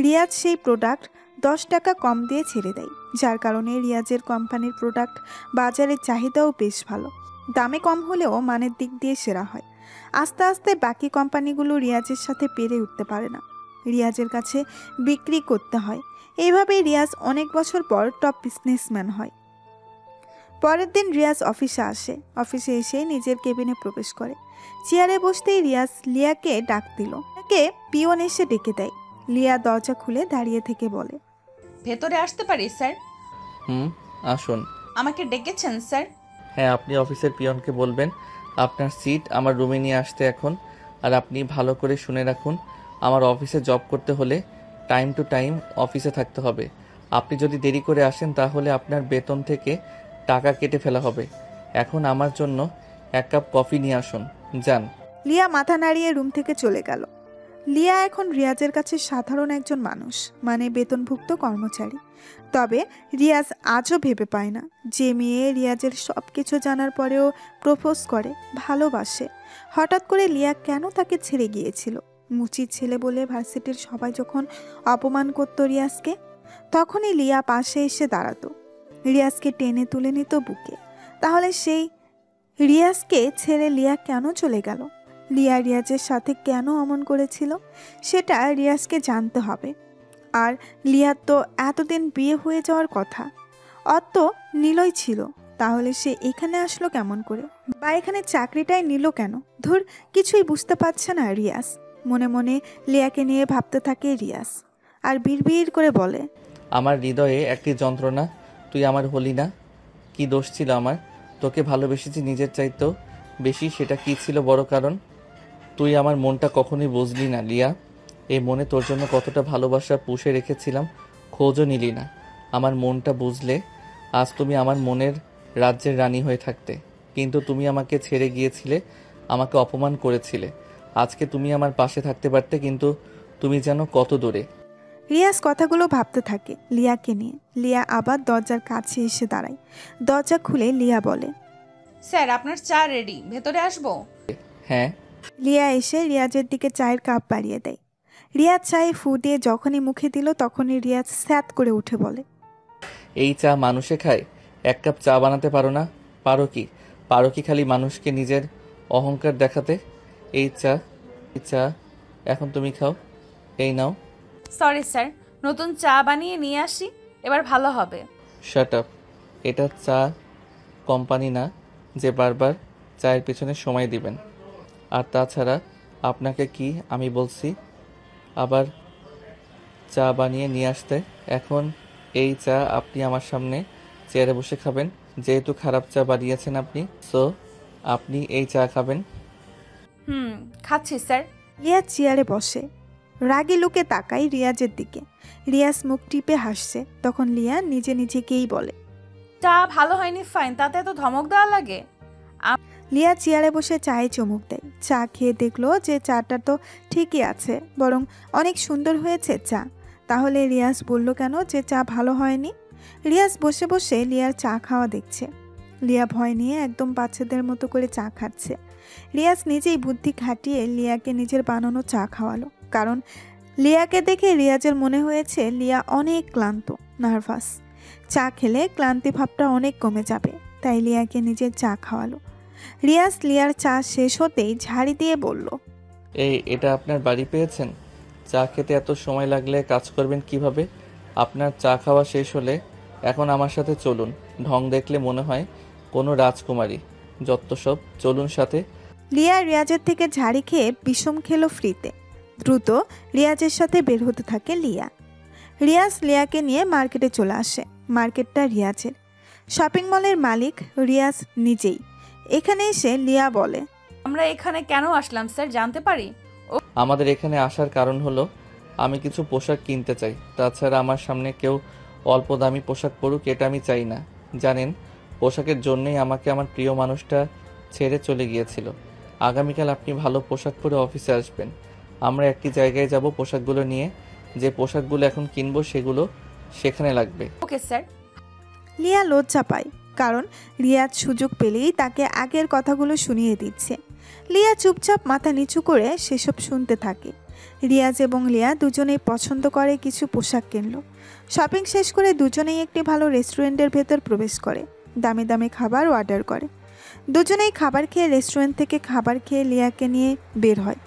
রিয়াজ সেই প্রোডাক্ট 10 টাকা কম দিয়ে ছেড়ে দেয়, যার কারণে রিয়াজের কোম্পানির প্রোডাক্ট বাজারের চাহিদাও বেশ ভালো। দামে কম হলেও মানের দিক দিয়ে সেরা হয়। আস্তে আস্তে বাকি কোম্পানিগুলো রিয়াজের সাথে পেরে উঠতে পারে না, রিয়াজের কাছে বিক্রি করতে হয়। এইভাবেই রিয়াজ অনেক বছর পর টপ বিজনেসম্যান হয়। পরের দিন রিয়াজ অফিসে আসে। অফিসে এসে নিজের কেবিনে প্রবেশ করে। চেয়ারে বসতেই রিয়াজ লিয়াকে ডাক দিল। তাকে পিয়ন এসে ডেকে দেয়। লিয়া দরজা খুলে দাঁড়িয়ে থেকে বলে, ভেতরে আসতে পারি স্যার? আসুন। আমাকে ডেকেছেন স্যার? হ্যাঁ, আপনি অফিসের পিয়নকে বলবেন আপনার সিট আমার রুমে নিয়ে আসতে এখন। আর আপনি ভালো করে শুনে রাখুন, আমার অফিসে জব করতে হলে টাইম টু টাইম অফিসে থাকতে হবে। আপনি যদি দেরি করে আসেন তাহলে আপনার বেতন থেকে টাকা কেটে ফেলা হবে। এখন আমার জন্য 1 কাপ কফি নিয়ে আসুন, যান। লিয়া মাথা নাড়িয়ে রুম থেকে চলে গেল। লিয়া এখন রিয়াজের কাছে সাধারণ একজন মানুষ, মানে বেতনভুক্ত কর্মচারী। তবে রিয়াজ আজও ভেবে পায় না যে মেয়ে রিয়াজের সব কিছু জানার পরেও প্রপোজ করে, ভালোবাসে। হঠাৎ করে লিয়া কেন তাকে ছেড়ে গিয়েছিল? মুচির ছেলে বলে ভার্সিটির সবাই যখন অপমান করত রিয়াজকে, তখনই লিয়া পাশে এসে দাঁড়াতো, রিয়াজকে টেনে তুলে নিত বুকে। তাহলে সেই রিয়াজকে ছেড়ে লিয়া কেন চলে গেল? লিয়া রিয়াজের সাথে কেন অমন করেছিল? সেটা রিয়াজকে জানতে হবে। আর লিয়ার তো এতদিন বিয়ে হয়ে যাওয়ার কথা, অত নীলই ছিল। তাহলে সে এখানে আসলো কেমন করে, বা এখানে চাকরিটাই নিল কেন? ধুর, কিছুই বুঝতে পারছে না রিয়াজ। মনে মনে লিয়াকে নিয়ে ভাবতে থাকে রিয়াজ, আর বিড়বিড় করে বলে, আমার হৃদয়ে একটি যন্ত্রণা, তুই আমার হলি না। কি দোষ ছিল আমার? তোকে ভালোবেসেছি নিজের চাইতেও বেশি, সেটা কি ছিল বড় কারণ? তুই আমার মনটা কখনোই বুঝলি না লিয়া। এই মনে তোর জন্য কতটা ভালোবাসা পুষে রেখেছিলাম, খোঁজও নিলি না। আমার মনটা বুঝলে আজ তুমি আমার মনের রাজ্যের রানী হয়ে থাকতে। কিন্তু তুমি আমাকে ছেড়ে গিয়েছিলে, আমাকে অপমান করেছিলে। আজকে তুমি আমার পাশে থাকতে পারতে, কিন্তু তুমি যেন কত দূরে। রিয়াজ কথাগুলো ভাবতে থাকে লিয়াকে নিয়ে। লিয়া আবার দরজার কাছে এসে দাঁড়ায়। দরজা খুলে লিয়া বলে, স্যার আপনার চা রেডি, ভেতরে আসবো? হ্যাঁ। লিয়া এসে রিয়াজের দিকে চায়ের কাপ বাড়িয়ে দেয়। রিয়াজ চায়ে ফু দিয়ে যখনই মুখে দিল, তখনই রিয়াজ স্যাত করে উঠে বলে, এই চা মানুষে খায়? 1 কাপ চা বানাতে পারো না? পারো কি খালি মানুষকে নিজের অহংকার দেখাতে? এই চা এখন তুমি খাও, এই নাও। সরি স্যার, নতুন চা বানিয়ে নিয়ে আসি, এবার ভালো হবে। Shut up. এটা চা কোম্পানি না যে বারবার চায়ের পেছনে সময় দিবেন। আর তাছাড়া আপনাকে কি আমি বলছি আবার চা বানিয়ে নিয়ে আসতে? এখন এই চা আপনি আমার সামনে চেয়ারে বসে খাবেন, যেহেতু খারাপ চা বানিয়েছেন আপনি, সো আপনি এই চা খাবেন। খাচ্ছি স্যার। লিয়া চেয়ারে বসে, রাগী লুকে তাকায় রিয়াজের দিকে। রিয়াজ মুখ টিপে হাসছে। তখন লিয়া নিজে নিজেকেই বলে, চা ভালো হয়নি ফাইন, তাতে এত ধমক দেওয়া লাগে? লিয়া চেয়ারে বসে চায়ে চুমুক দেয়। চা খেয়ে দেখলো যে চাটা তো ঠিকই আছে, বরং অনেক সুন্দর হয়েছে চা। তাহলে রিয়াজ বলল কেন যে চা ভালো হয়নি? রিয়াজ বসে বসে লিয়ার চা খাওয়া দেখছে। লিয়া ভয় নিয়ে একদম বাচ্চাদের মতো করে চা খাচ্ছে। রিয়াজ নিজেই বুদ্ধি খাটিয়ে লিয়াকে নিজের বানানো চা খাওয়ালো। কারণ লিয়াকে দেখে রিয়াজের মনে হয়েছে লিয়া অনেক ক্লান্ত, নার্ভাস। চা খেলে ক্লান্তি ভাবটা অনেক কমে যাবে, তাই লিয়াকে নিজের চা খাওয়ালো। রিয়াজ লিয়ার চা শেষ হতেই ঝাড়ি দিয়ে বলল, এটা আপনার বাড়ি পেয়েছেন? চা খেতে এত সময় লাগলে কাজ করবেন কিভাবে? আপনার চা খাওয়া শেষ হলে এখন আমার সাথে চলুন। ঢং দেখলে মনে হয় কোনো রাজকুমারী। যত সব, চলুন সাথে। লিয়া রিয়াজের থেকে ঝাড়ি খেয়ে বিষম খেলো ফ্রিতে। দ্রুত রিয়াজের সাথে বের হতে থাকে লিয়া। রিয়াজ লিয়াকে নিয়ে মার্কেটে চলে আসে। মার্কেটটা রিয়াজের। শপিং মলের মালিক রিয়াজ নিজেই। এখানে এসে লিয়া বলে, আমরা এখানে কেন আসলাম স্যার, জানতে পারি? আমাদের এখানে আসার কারণ হলো আমি কিছু পোশাক কিনতে চাই। তাছাড়া আমার সামনে কেউ অল্প দামি পোশাক পরুক, এটা আমি চাই না। জানেন, পোশাকের জন্যই আমাকে আমার প্রিয় মানুষটা ছেড়ে চলে গিয়েছিল। আগামীকাল আপনি ভালো পোশাক পরে অফিসে আসবেন। আমরা একটি জায়গায় যাব পোশাকগুলো নিয়ে। যে পোশাকগুলো এখন কিনবো সেগুলো সেখানে লাগবে। Okay sir. লিয়া লজ্জা পায়, কারণ রিয়াজ সুযোগ পেলেই তাকে আগের কথাগুলো শুনিয়ে দিচ্ছে। লিয়া চুপচাপ মাথা নিচু করে সেসব শুনতে থাকে। রিয়াজ এবং লিয়া দুজনেই পছন্দ করে কিছু পোশাক কিনলো। শপিং শেষ করে দুজনেই একটি ভালো রেস্টুরেন্টের ভেতর প্রবেশ করে। দামি দামি খাবার অর্ডার করে। দুজনেই খাবার খেয়ে রেস্টুরেন্ট থেকে খাবার খেয়ে লিয়াকে নিয়ে বের হয়।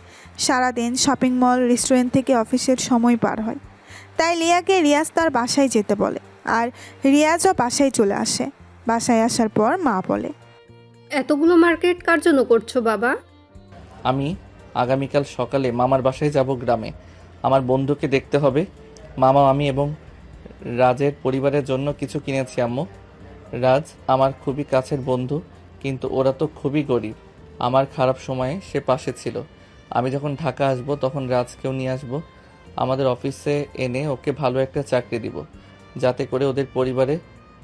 সারাদিন শপিং মল, রেস্টুরেন্ট থেকে অফিসের সময় পার হয়। তাই লিয়াকে রিয়াজ তার বাসায় যেতে বলে, আর রিয়াজও বাসায় চলে আসে। বাসায় আসার পর মা বলে, এতগুলো মার্কেট কার জন্য করছো বাবা? আমি আগামীকাল সকালে মামার বাসায় যাব গ্রামে। আমার বন্ধুকে দেখতে হবে। মামা, আমি এবং রাজের পরিবারের জন্য কিছু কিনেছি আম্মু। রাজ আমার খুবই কাছের বন্ধু, কিন্তু ওরা তো খুবই গরিব। আমার খারাপ সময়ে সে পাশে ছিল। আমি যখন ঢাকা আসব তখন রাজকেও নিয়ে আসব। আমাদের অফিসে এনে ওকে ভালো একটা চাকরি দিব, যাতে করে ওদের পরিবারে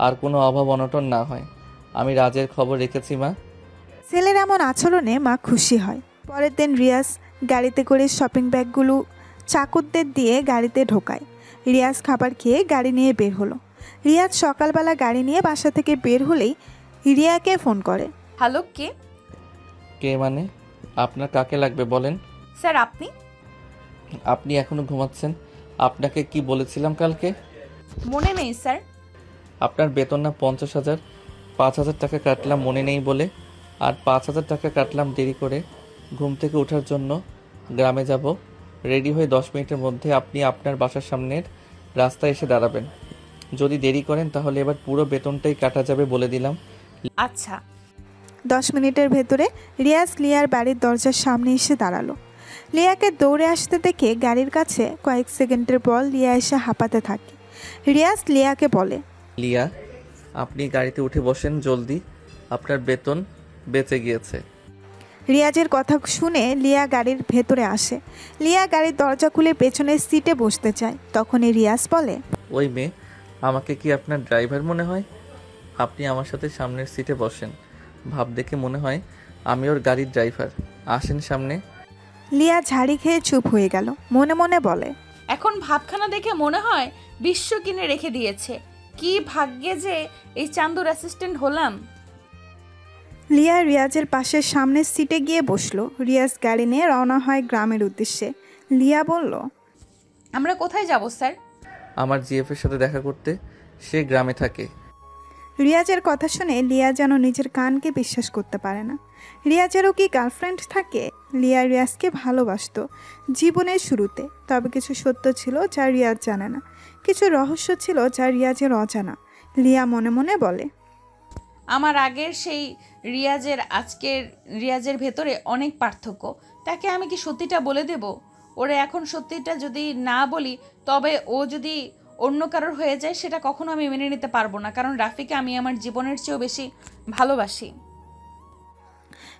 আর কোনো অভাব অনটন না হয়। আমি রাজের খবর রেখেছি মা। ছেলের এমন আচরণে মা খুশি হয়। পরের দিন রিয়াজ গাড়িতে করে শপিং ব্যাগগুলো চাকরদের দিয়ে গাড়িতে ঢোকায়। রিয়াজ খাবার খেয়ে গাড়ি নিয়ে বের হলো। রিয়াজ সকালবেলা গাড়ি নিয়ে বাসা থেকে বের হলেই রিয়াকে ফোন করে। হ্যালো, কে? কে মানে? আপনার কাকে লাগবে বলেন। স্যার আপনি? আপনি এখনো ঘুমাচ্ছেন? আপনাকে কি বলেছিলাম কালকে? মনে নেই স্যার। আপনার বেতন না 50,000? 5,000 টাকা কাটলাম মনে নেই বলে, আর 5,000 টাকা কাটলাম দেরি করে। ঘুম থেকে ওঠার জন্য গ্রামে যাব। রেডি হয়ে 10 মিনিটের মধ্যে আপনি আপনার বাসার সামনের রাস্তায় এসে দাঁড়াবেন। যদি দেরি করেন তাহলে এবার পুরো বেতনটাই কাটা যাবে বলে দিলাম। আচ্ছা। 10 মিনিটের ভেতরে রিয়াজ লিয়ার বাড়ির দরজার সামনে এসে দাঁড়ালো। লিয়াকে দৌড়ে আসতে দেখে গাড়ির কাছে কয়েক সেকেন্ডের পর লিয়া এসে হাঁপাতে থাকে। রিয়াজ লিয়াকে বলে, লিয়া, আপনি গাড়িতে উঠে বসেন জলদি, আপনার বেতন বেঁচে গিয়েছে। রিয়াজের কথা শুনে লিয়া গাড়ির ভেতরে আসে। লিয়া গাড়ির দরজা খুলে পেছনের সিটে বসতে চায়। তখনই রিয়াজ বলে, ওই মেয়ে, আমাকে কি আপনার ড্রাইভার মনে হয়? আপনি আমার সাথে সামনের সিটে বসেন। ভাব দেখে মনে হয় আমি ওর গাড়ির ড্রাইভার। আসেন সামনে। লিয়া ঝাড়ি খেয়ে চুপ হয়ে গেল। মনে মনে বলে, এখন ভাবখানা দেখে মনে হয় বিশ্ব কিনে রেখে দিয়েছে। কি ভাগ্যে যে এই চান্দুর অ্যাসিস্ট্যান্ট হলাম। লিয়া রিয়াজের পাশের সামনের সিটে গিয়ে বসলো। রিয়াজ গাড়ি নিয়ে রওনা হয় গ্রামের উদ্দেশ্যে। লিয়া বলল, আমরা কোথায় যাব স্যার? আমার জিএফের সাথে দেখা করতে। সে গ্রামে থাকে। রিয়াজের কথা শুনে লিয়া যেন নিজের কানকে বিশ্বাস করতে পারে না। রিয়াজেরও কি গার্লফ্রেন্ড থাকে? লিয়া রিয়াজকে ভালোবাসতো জীবনের শুরুতে। তবে কিছু সত্য ছিল যা রিয়াজ জানে না, কিছু রহস্য ছিল যা রিয়াজের অজানা। লিয়া মনে মনে বলে, আমার আগের সেই রিয়াজের আজকের রিয়াজের ভেতরে অনেক পার্থক্য। তাকে আমি কি সত্যিটা বলে দেব? ওরে এখন সত্যিটা যদি না বলি, তবে ও যদি অন্য কারোর হয়ে যায়, সেটা কখনো আমি মেনে নিতে পারবো না। কারণ রাফিকে আমি আমার জীবনের চেয়েও বেশি ভালোবাসি।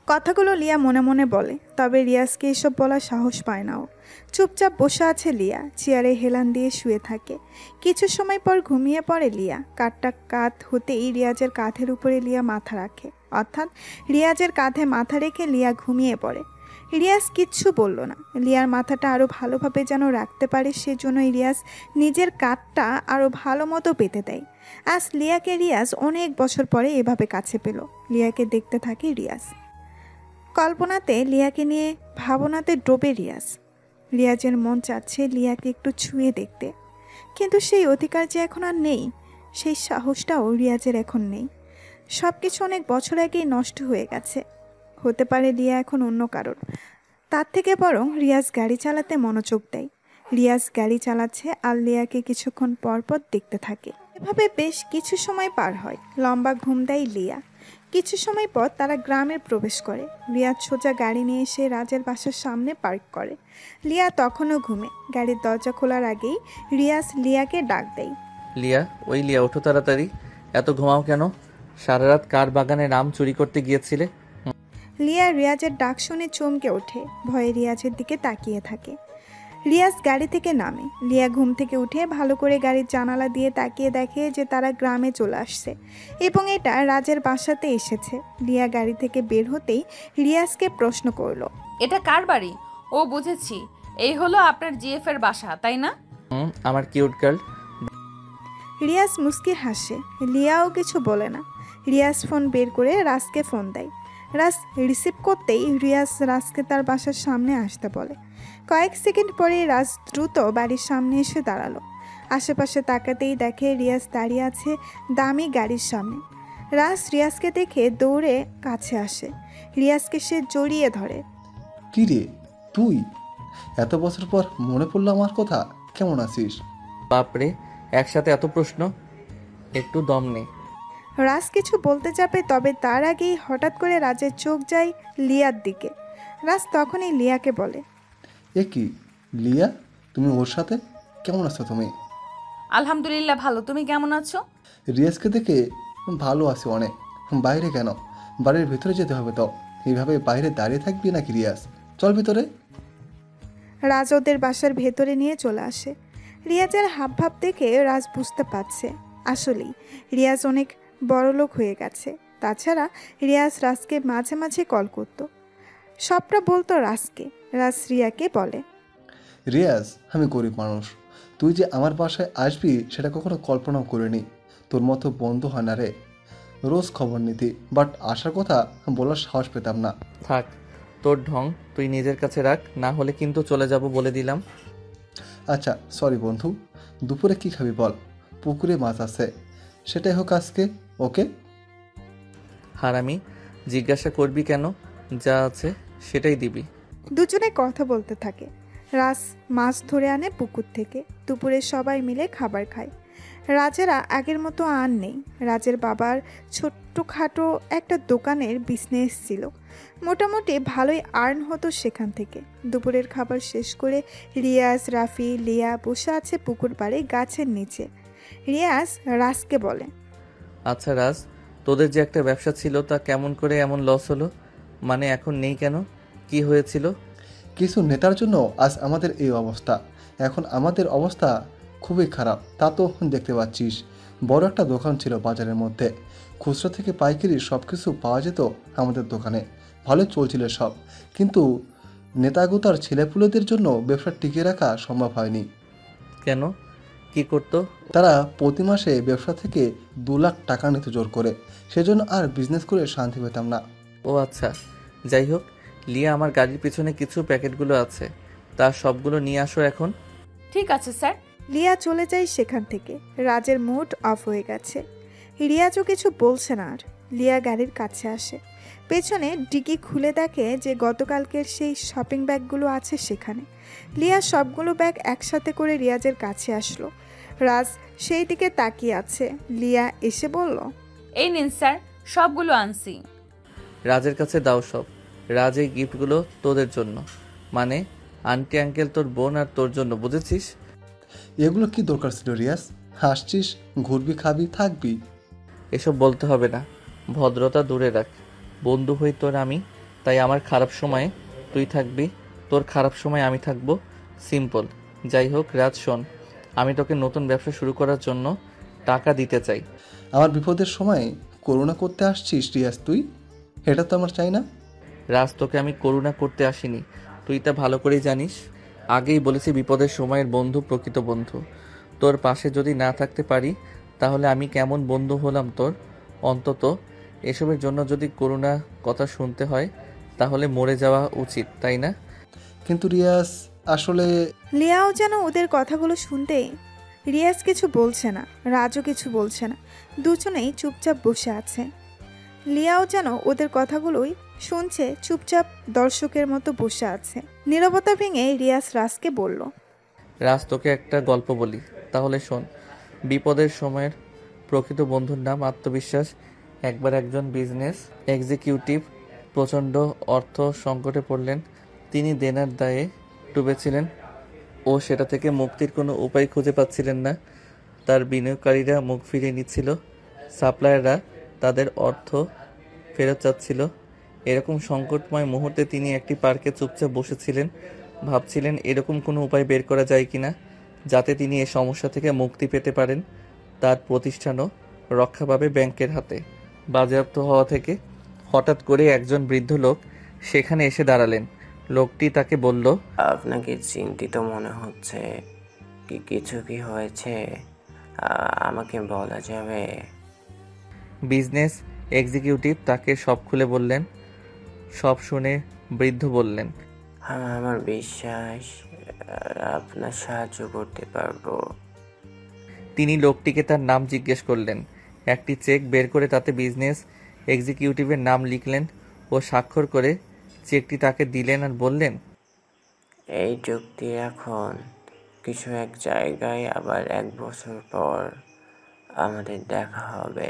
কথাগুলো লিয়া মনে মনে বলে, তবে রিয়াজকে এসব বলার সাহস পায় না ও। চুপচাপ বসে আছে লিয়া, চেয়ারে হেলান দিয়ে শুয়ে থাকে। কিছু সময় পর ঘুমিয়ে পড়ে লিয়া। কাঠটা কাত হতেই রিয়াজের কাঁধের উপরে লিয়া মাথা রাখে, অর্থাৎ রিয়াজের কাঁধে মাথা রেখে লিয়া ঘুমিয়ে পড়ে। রিয়াজ কিচ্ছু বলল না। লিয়ার মাথাটা আরও ভালোভাবে যেন রাখতে পারে, সেজন্যই রিয়াজ নিজের কাঁধটা আরও ভালো মতো পেতে দেয়। আজ লিয়াকে রিয়াজ অনেক বছর পরে এভাবে কাছে পেল। লিয়াকে দেখতে থাকে রিয়াজ। কল্পনাতে লিয়াকে নিয়ে ভাবনাতে ডোবে রিয়াজ। রিয়াজের মন চাচ্ছে লিয়াকে একটু ছুঁয়ে দেখতে, কিন্তু সেই অধিকার যে এখন আর নেই, সেই সাহসটাও রিয়াজের এখন নেই। সব কিছু অনেক বছর আগেই নষ্ট হয়ে গেছে। হতে পারে লিয়া এখন অন্য কারণ। তার থেকে বরং রিয়াজ গাড়ি চালাতে মনোযোগ দেয়। রিয়াজ গাড়ি চালাচ্ছে আর লিয়াকে কিছুক্ষণ পর পর দেখতে থাকে। এভাবে বেশ কিছু সময় পার হয়। লম্বা ঘুম দেয় লিয়া। কিছু সময় পর তারা গ্রামে প্রবেশ করে। রিয়াজ সোজা গাড়ি নিয়ে এসে রাজের বাসার সামনে পার্ক করে। লিয়া তখনও ঘুমে। গাড়ির দরজা খোলার আগেই রিয়াজ লিয়াকে ডাক দেয়। লিয়া, ওই লিয়া, ওঠো তাড়াতাড়ি। এত ঘুমাও কেন? সারা রাত কার বাগানে আম চুরি করতে গিয়েছিলে? লিয়া রিয়াজের ডাক শুনে চমকে ওঠে, ভয়ে রিয়াজের দিকে তাকিয়ে থাকে। রিয়াজ গাড়ি থেকে নামে। লিয়া ঘুম থেকে উঠে ভালো করে গাড়ির জানালা দিয়ে তাকিয়ে দেখে যে তারা গ্রামে চলে আসছে এবং এটা রাজের বাসাতে এসেছে। লিয়া গাড়ি থেকে বের হতেই রিয়াজকে প্রশ্ন করলো, এটা কার বাড়ি? ও বুঝেছি, এই হলো আপনার জিএফ এর বাসা, তাই না? আমার কিউট গার্ল। রিয়াজ মুস্কি হাসে। লিয়াও কিছু বলে না। রিয়াজ ফোন বের করে রাজকে ফোন দেয়। রাজ রিসিভ করতেই রিয়াজ রাজকে তার বাসার সামনে আসতে বলে। কয়েক সেকেন্ড পরে রাজ দ্রুত বাড়ির সামনে এসে দাঁড়ালো। আশেপাশে তাকাতেই দেখে রিয়াজ দাঁড়িয়ে আছে দামি গাড়ির সামনে। রাজ রিয়াজকে দেখে দৌড়ে কাছে আসে। রিয়াজকে সে জড়িয়ে ধরে। কি রে তুই? এত বছর পর মনে পড়লো আমার কথা। কেমন আছিস? বাপরে, একসাথে এত প্রশ্ন, একটু দম নে। রাজ কিছু বলতে যাবে, তবে তার আগেই হঠাৎ করে রাজের চোখ যায় লিয়ার দিকে। রাজ তখনই লিয়াকে বলে, এ কি লিয়া, তুমি ওর সাথে? কেমন আছো তুমি? আলহামদুলিল্লাহ ভালো, তুমি কেমন আছো? রিয়াজকে দেখে ভালো আছি অনেক। বাইরে কেন? বাড়ির ভিতরে যেতে হবে তো। এইভাবে বাইরে দাঁড়িয়ে থাকবি নাকি রিয়াজ? চল ভিতরে। রাজ ওদের বাসার ভেতরে নিয়ে চলে আসে। রিয়াজের হাবভাব দেখে রাজ বুঝতে পারছে আসলেই রিয়াজ অনেক বড়লোক হয়ে গেছে। তাছাড়া রিয়াজ রাজকে মাঝে মাঝে কল করত, সবটা বলতো রাজকে। রাজ রিয়াকে বলে, রিয়াজ, আমি গরিব মানুষ। তুই যে আমার বাসায় আসবি সেটা কখনো কল্পনাও করিনি। তোর মতো বন্ধু হয় না রে, রোজ খবর নিতি, বাট আসার কথা বলার সাহস পেতাম না। থাক, তোর ঢং তুই নিজের কাছে রাখ, না হলে কিন্তু চলে যাব বলে দিলাম। আচ্ছা সরি বন্ধু। দুপুরে কি খাবি বল? পুকুরে মাছ আছে, সেটাই হোক আজকে, ওকে? হারামি, জিজ্ঞাসা করবি কেন? যা আছে সেটাই দিবি। দুজনে কথা বলতে থাকে। রাজ মাছ ধরে আনে পুকুর থেকে। দুপুরে সবাই মিলে খাবার খায়। রাজেরা আগের মতো আর নেই। রাজের বাবার ছোট্টখাটো একটা দোকানের বিজনেস ছিল, মোটামুটি ভালোই আর্ন হতো সেখান থেকে। দুপুরের খাবার শেষ করে রিয়াজ, রাফি, লিয়া বসে আছে পুকুর পাড়ে গাছের নিচে। রিয়াজ রাজকে বলে, আচ্ছা রাজ, তোদের যে একটা ব্যবসা ছিল তা কেমন করে এমন লস হলো? মানে এখন নেই কেন? কি হয়েছিল? কিছু নেতার জন্য আজ আমাদের এই অবস্থা। এখন আমাদের অবস্থা খুবই খারাপ, তা তো দেখতে পাচ্ছিস। বড় একটা দোকান ছিল বাজারের মধ্যে, খুচরা থেকে পাইকারি সব কিছু পাওয়া যেত আমাদের দোকানে। ভালো চলছিল সব, কিন্তু নেতাগুতার ছেলেপুলেদের জন্য ব্যবসা টিকিয়ে রাখা সম্ভব হয়নি। কেন? কি করতো? তারা প্রতি মাসে ব্যবসা থেকে 2 লাখ টাকা নিতে জোর করে। সেজন্য আর বিজনেস করে শান্তি পেতাম না। ও আচ্ছা, যাই হোক, লিয়া আমার গাড়ির পিছনে কিছু প্যাকেটগুলো আছে, তা সবগুলো নিয়ে আসো এখন। ঠিক আছে স্যার। লিয়া চলে যায় সেখান থেকে। রাজের মুড অফ হয়ে গেছে। রিয়াজও কিছু বলছে না আর। লিয়া গাড়ির কাছে আসে। পেছনে ডিকি খুলে দেখে যে গতকালকের সেই শপিং ব্যাগগুলো আছে সেখানে। লিয়া সবগুলো ব্যাগ একসাথে করে রিয়াজের কাছে আসলো। রাজ সেই দিকে তাকিয়ে আছে। লিয়া এসে বলল, এই নিন স্যার, সবগুলো আনছি। রাজের কাছে দাও সব। রাজ, এই গিফটগুলো তোদের জন্য, মানে আন্টি আঙ্কেল, তোর বোন আর তোর জন্য, বুঝেছিস? এগুলো কি দরকার ছিল রিয়াজ? হাসছিস, ঘুরবি, খাবি, থাকবি। এসব বলতে হবে না, ভদ্রতা দূরে রাখ। বন্ধু হই তোর আমি, তাই আমার খারাপ সময়ে তুই থাকবি, তোর খারাপ সময় আমি থাকবো, সিম্পল। যাই হোক রাজ, শোন, আমি তোকে নতুন ব্যবসা শুরু করার জন্য টাকা দিতে চাই। আমার বিপদের সময় করুণা করতে আসছিস রিয়াজ তুই? এটা তো আমার চাই না। রাজ, তোকে আমি করুণা করতে আসিনি, তুই তা ভালো করেই জানিস। আগেই বলেছি বিপদের সময়ের বন্ধু প্রকৃত বন্ধু। তোর পাশে যদি না থাকতে পারি তাহলে আমি কেমন বন্ধু হলাম তোর? অন্তত এসবের জন্য যদি করুণা কথা শুনতে হয় তাহলে মরে যাওয়া উচিত, তাই না? কিন্তু রিয়াজ আসলে লিয়াও যেন ওদের কথাগুলো শুনতেই রিয়াজ কিছু বলছে না, রাজও কিছু বলছে না, দুজনেই চুপচাপ বসে আছে। লিয়াও যেন ওদের কথাগুলোই শুনছে, চুপচাপ দর্শকের মতো বসে আছে। নীরবতা ভেঙে রিয়াজ রাজকে বলল, রাজ, তোকে একটা গল্প বলি, তাহলে শোন। বিপদের সময়ের প্রকৃত বন্ধুর নাম আত্মবিশ্বাস। একবার একজন বিজনেস এক্সিকিউটিভ প্রচণ্ড অর্থ সংকটে পড়লেন। তিনি দেনার দায়ে ডুবেছিলেন ও সেটা থেকে মুক্তির কোনো উপায় খুঁজে পাচ্ছিলেন না। তার বিনিয়োগকারীরা মুখ ফিরিয়ে নিচ্ছিল, সাপ্লায়াররা তাদের অর্থ ফেরত চাচ্ছিল। এরকম সংকটময় মুহূর্তে তিনি একটি পার্কে চুপচাপ বসেছিলেন, ভাবছিলেন এরকম কোনো উপায় বের করা যায় কিনা যাতে তিনি এই সমস্যা থেকে মুক্তি পেতে পারেন। তার প্রতিষ্ঠানও রক্ষা পাবে ব্যাংকের হাতে বাজেয়াপ্ত হওয়া থেকে। হঠাৎ করে একজন বৃদ্ধ লোক সেখানে এসে দাঁড়ালেন। লোকটি তাকে বলল, আপনাকে চিন্তিত মনে হচ্ছে, কিছু কি হয়েছে? আমাকে বলা যাবে? বিজনেস এক্সিকিউটিভ তাকে সব খুলে বললেন। সব শুনে বৃদ্ধ বললেন, আমার বিশ্বাস আপনার সাহায্য করতে পারবো। তিনি লোকটিকে তার নাম জিজ্ঞেস করলেন। একটি চেক বের করে তাতে বিজনেস এক্সিকিউটিভের নাম লিখলেন ও স্বাক্ষর করে চেকটি তাকে দিলেন আর বললেন, এই চুক্তি এখন কিছু এক জায়গায়, আবার 1 বছর পর আমাদের দেখা হবে।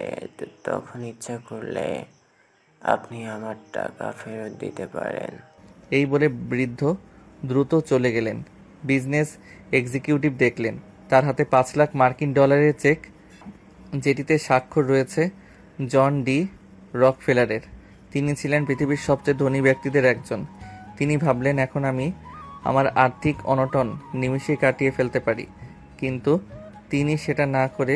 তখন ইচ্ছা করলে আপনি আমার টাকা ফেরত দিতে পারেন। এই বলে বৃদ্ধ দ্রুত চলে গেলেন। বিজনেস এক্সিকিউটিভ দেখলেন তার হাতে 5 লাখ মার্কিন ডলারের চেক, যেটিতে স্বাক্ষর রয়েছে জন ডি রকফেলারের। তিনি ছিলেন পৃথিবীর সবচেয়ে ধনী ব্যক্তিদের একজন। তিনি ভাবলেন, এখন আমি আমার আর্থিক অনটন নিমিষেই কাটিয়ে ফেলতে পারি। কিন্তু তিনি সেটা না করে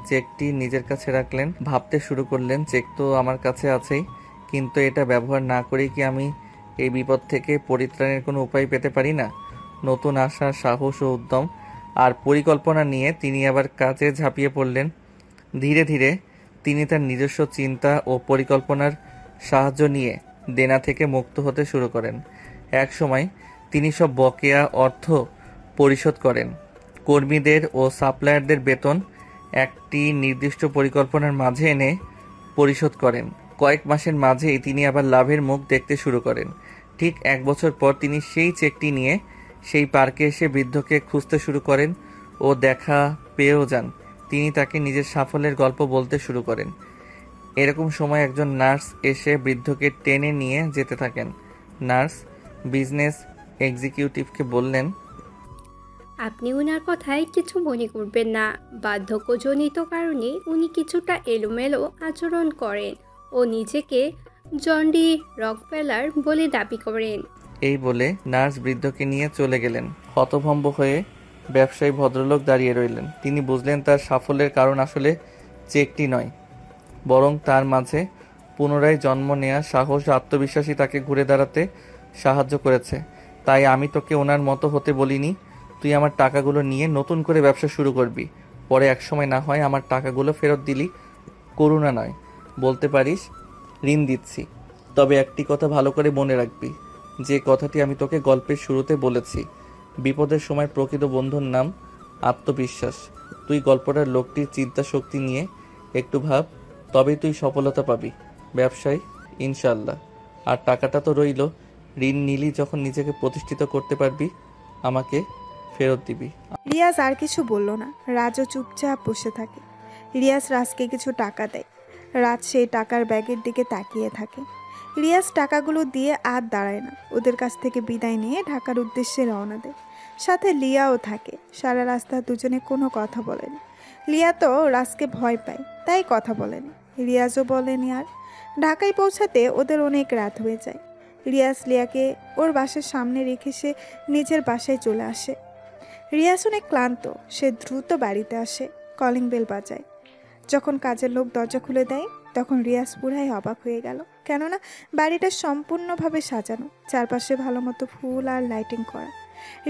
চেকটি নিজের কাছে রাখলেন। ভাবতে শুরু করলেন, চেক তো আমার কাছে আছেই, কিন্তু এটা ব্যবহার না করেই কি আমি এই বিপদ থেকে পরিত্রাণের কোনো উপায় পেতে পারি না? নতুন আশা, সাহস ও উদ্যম আর পরিকল্পনা নিয়ে তিনি আবার কাজে ঝাঁপিয়ে পড়লেন। ধীরে ধীরে তিনি তার নিজস্ব চিন্তা ও পরিকল্পনার সাহায্য নিয়ে দেনা থেকে মুক্ত হতে শুরু করেন। এক সময় তিনি সব বকেয়া অর্থ পরিশোধ করেন। কর্মীদের ও সাপ্লায়ারদের বেতন একটি নির্দিষ্ট পরিকল্পনার মাঝে এনে পরিশোধ করেন। কয়েক মাসের মাঝেই তিনি আবার লাভের মুখ দেখতে শুরু করেন। ঠিক 1 বছর পর তিনি সেই চেকটি নিয়ে সেই পার্কে এসে বৃদ্ধকে খুঁজতে শুরু করেন ও দেখা পেয়েও যান। তিনি তাকে নিজের সাফল্যের গল্প বলতে শুরু করেন। এরকম সময় একজন নার্স এসে বৃদ্ধকে টেনে নিয়ে যেতে থাকেন। নার্স বিজনেস এক্সিকিউটিভকে বললেন, আপনি ওনার কথায় কিছু মনে করবেন না। বার্ধক্যজনিত কারণে উনি কিছুটা এলোমেলো আচরণ করেন ও নিজেকে জন ডি রকফেলার বলে দাবি করেন। এই বলে নার্স বৃদ্ধকে নিয়ে চলে গেলেন। হতভম্ব হয়ে ব্যবসায়ী ভদ্রলোক দাঁড়িয়ে রইলেন। তিনি বুঝলেন তার সাফল্যের কারণ আসলে চেকটি নয়, বরং তার মাঝে পুনরায় জন্ম নেওয়া সাহস ও আত্মবিশ্বাসী তাকে ঘুরে দাঁড়াতে সাহায্য করেছে। তাই আমি তোকে ওনার মতো হতে বলিনি। তুই আমার টাকাগুলো নিয়ে নতুন করে ব্যবসা শুরু করবি। পরে একসময় না হয় আমার টাকাগুলো ফেরত দিলি। করুণা নয়, বলতে পারিস ঋণ দিচ্ছি। তবে একটি কথা ভালো করে মনে রাখবি, যে কথাটি আমি তোকে গল্পের শুরুতে বলেছি। বিপদের সময় প্রকৃত বন্ধুর নাম আত্মবিশ্বাস। তুই গল্পটার লোকটির চিন্তা শক্তি নিয়ে একটু ভাব, তবেই তুই সফলতা পাবি ব্যবসায়, ইনশাল্লাহ। আর টাকাটা তো রইল, ঋণ নিলি যখন নিজেকে প্রতিষ্ঠিত করতে পারবি আমাকে ফেরত দিবি। রিয়াজ আর কিছু বলল না। রাজও চুপচাপ বসে থাকে। রিয়াজ রাজকে কিছু টাকা দেয়। রাজ সেই টাকার ব্যাগের দিকে তাকিয়ে থাকে। রিয়াজ টাকাগুলো দিয়ে আর দাঁড়ায় না, ওদের কাছ থেকে বিদায় নিয়ে ঢাকার উদ্দেশ্যে রওনা দেয়। সাথে লিয়াও থাকে। সারা রাস্তা দুজনে কোনো কথা বলেনি। লিয়া তো রাজকে ভয় পায়, তাই কথা বলেনি। রিয়াজও বলেনি। আর ঢাকায় পৌঁছাতে ওদের অনেক রাত হয়ে যায়। রিয়াজ লিয়াকে ওর বাসার সামনে রেখে সে নিজের বাসায় চলে আসে। রিয়াজ অনেক ক্লান্ত, সে দ্রুত বাড়িতে আসে, কলিং বেল বাজায়। যখন কাজের লোক দরজা খুলে দেয় তখন রিয়াজ পুরাই অবাক হয়ে গেল, কেননা বাড়িটা সম্পূর্ণভাবে সাজানো, চারপাশে ভালো মতো ফুল আর লাইটিং করা।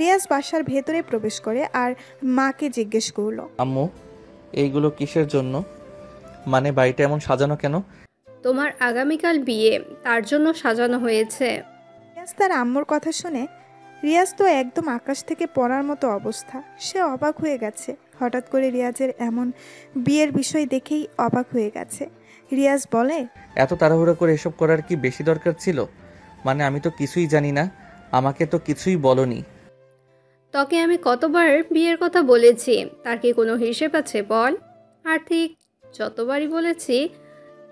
রিয়াজ বাসার ভেতরে প্রবেশ করে আর মাকে জিজ্ঞেস করলো, আম্মু এইগুলো কিসের জন্য? মানে বাড়িটা এমন সাজানো কেন? তোমার আগামীকাল বিয়ে, তার জন্য সাজানো হয়েছে। রিয়াজ তার আম্মুর কথা শুনে, রিয়াজ তো একদম আকাশ থেকে পড়ার মতো অবস্থা, সে অবাক হয়ে গেছে। হঠাৎ করে রিয়াজের এমন বিয়ের বিষয় দেখেই অবাক হয়ে গেছে। রিয়াজ বলে, এত তাড়াহুড়ো করে এসব করার কি বেশি দরকার ছিল? মানে আমি তো কিছুই জানি না, আমাকে তো কিছুই বলনি। তোকে আমি কতবার বিয়ের কথা বলেছি, তার কি কোনো হিসেব আছে বল? আর ঠিক যতবারই বলেছি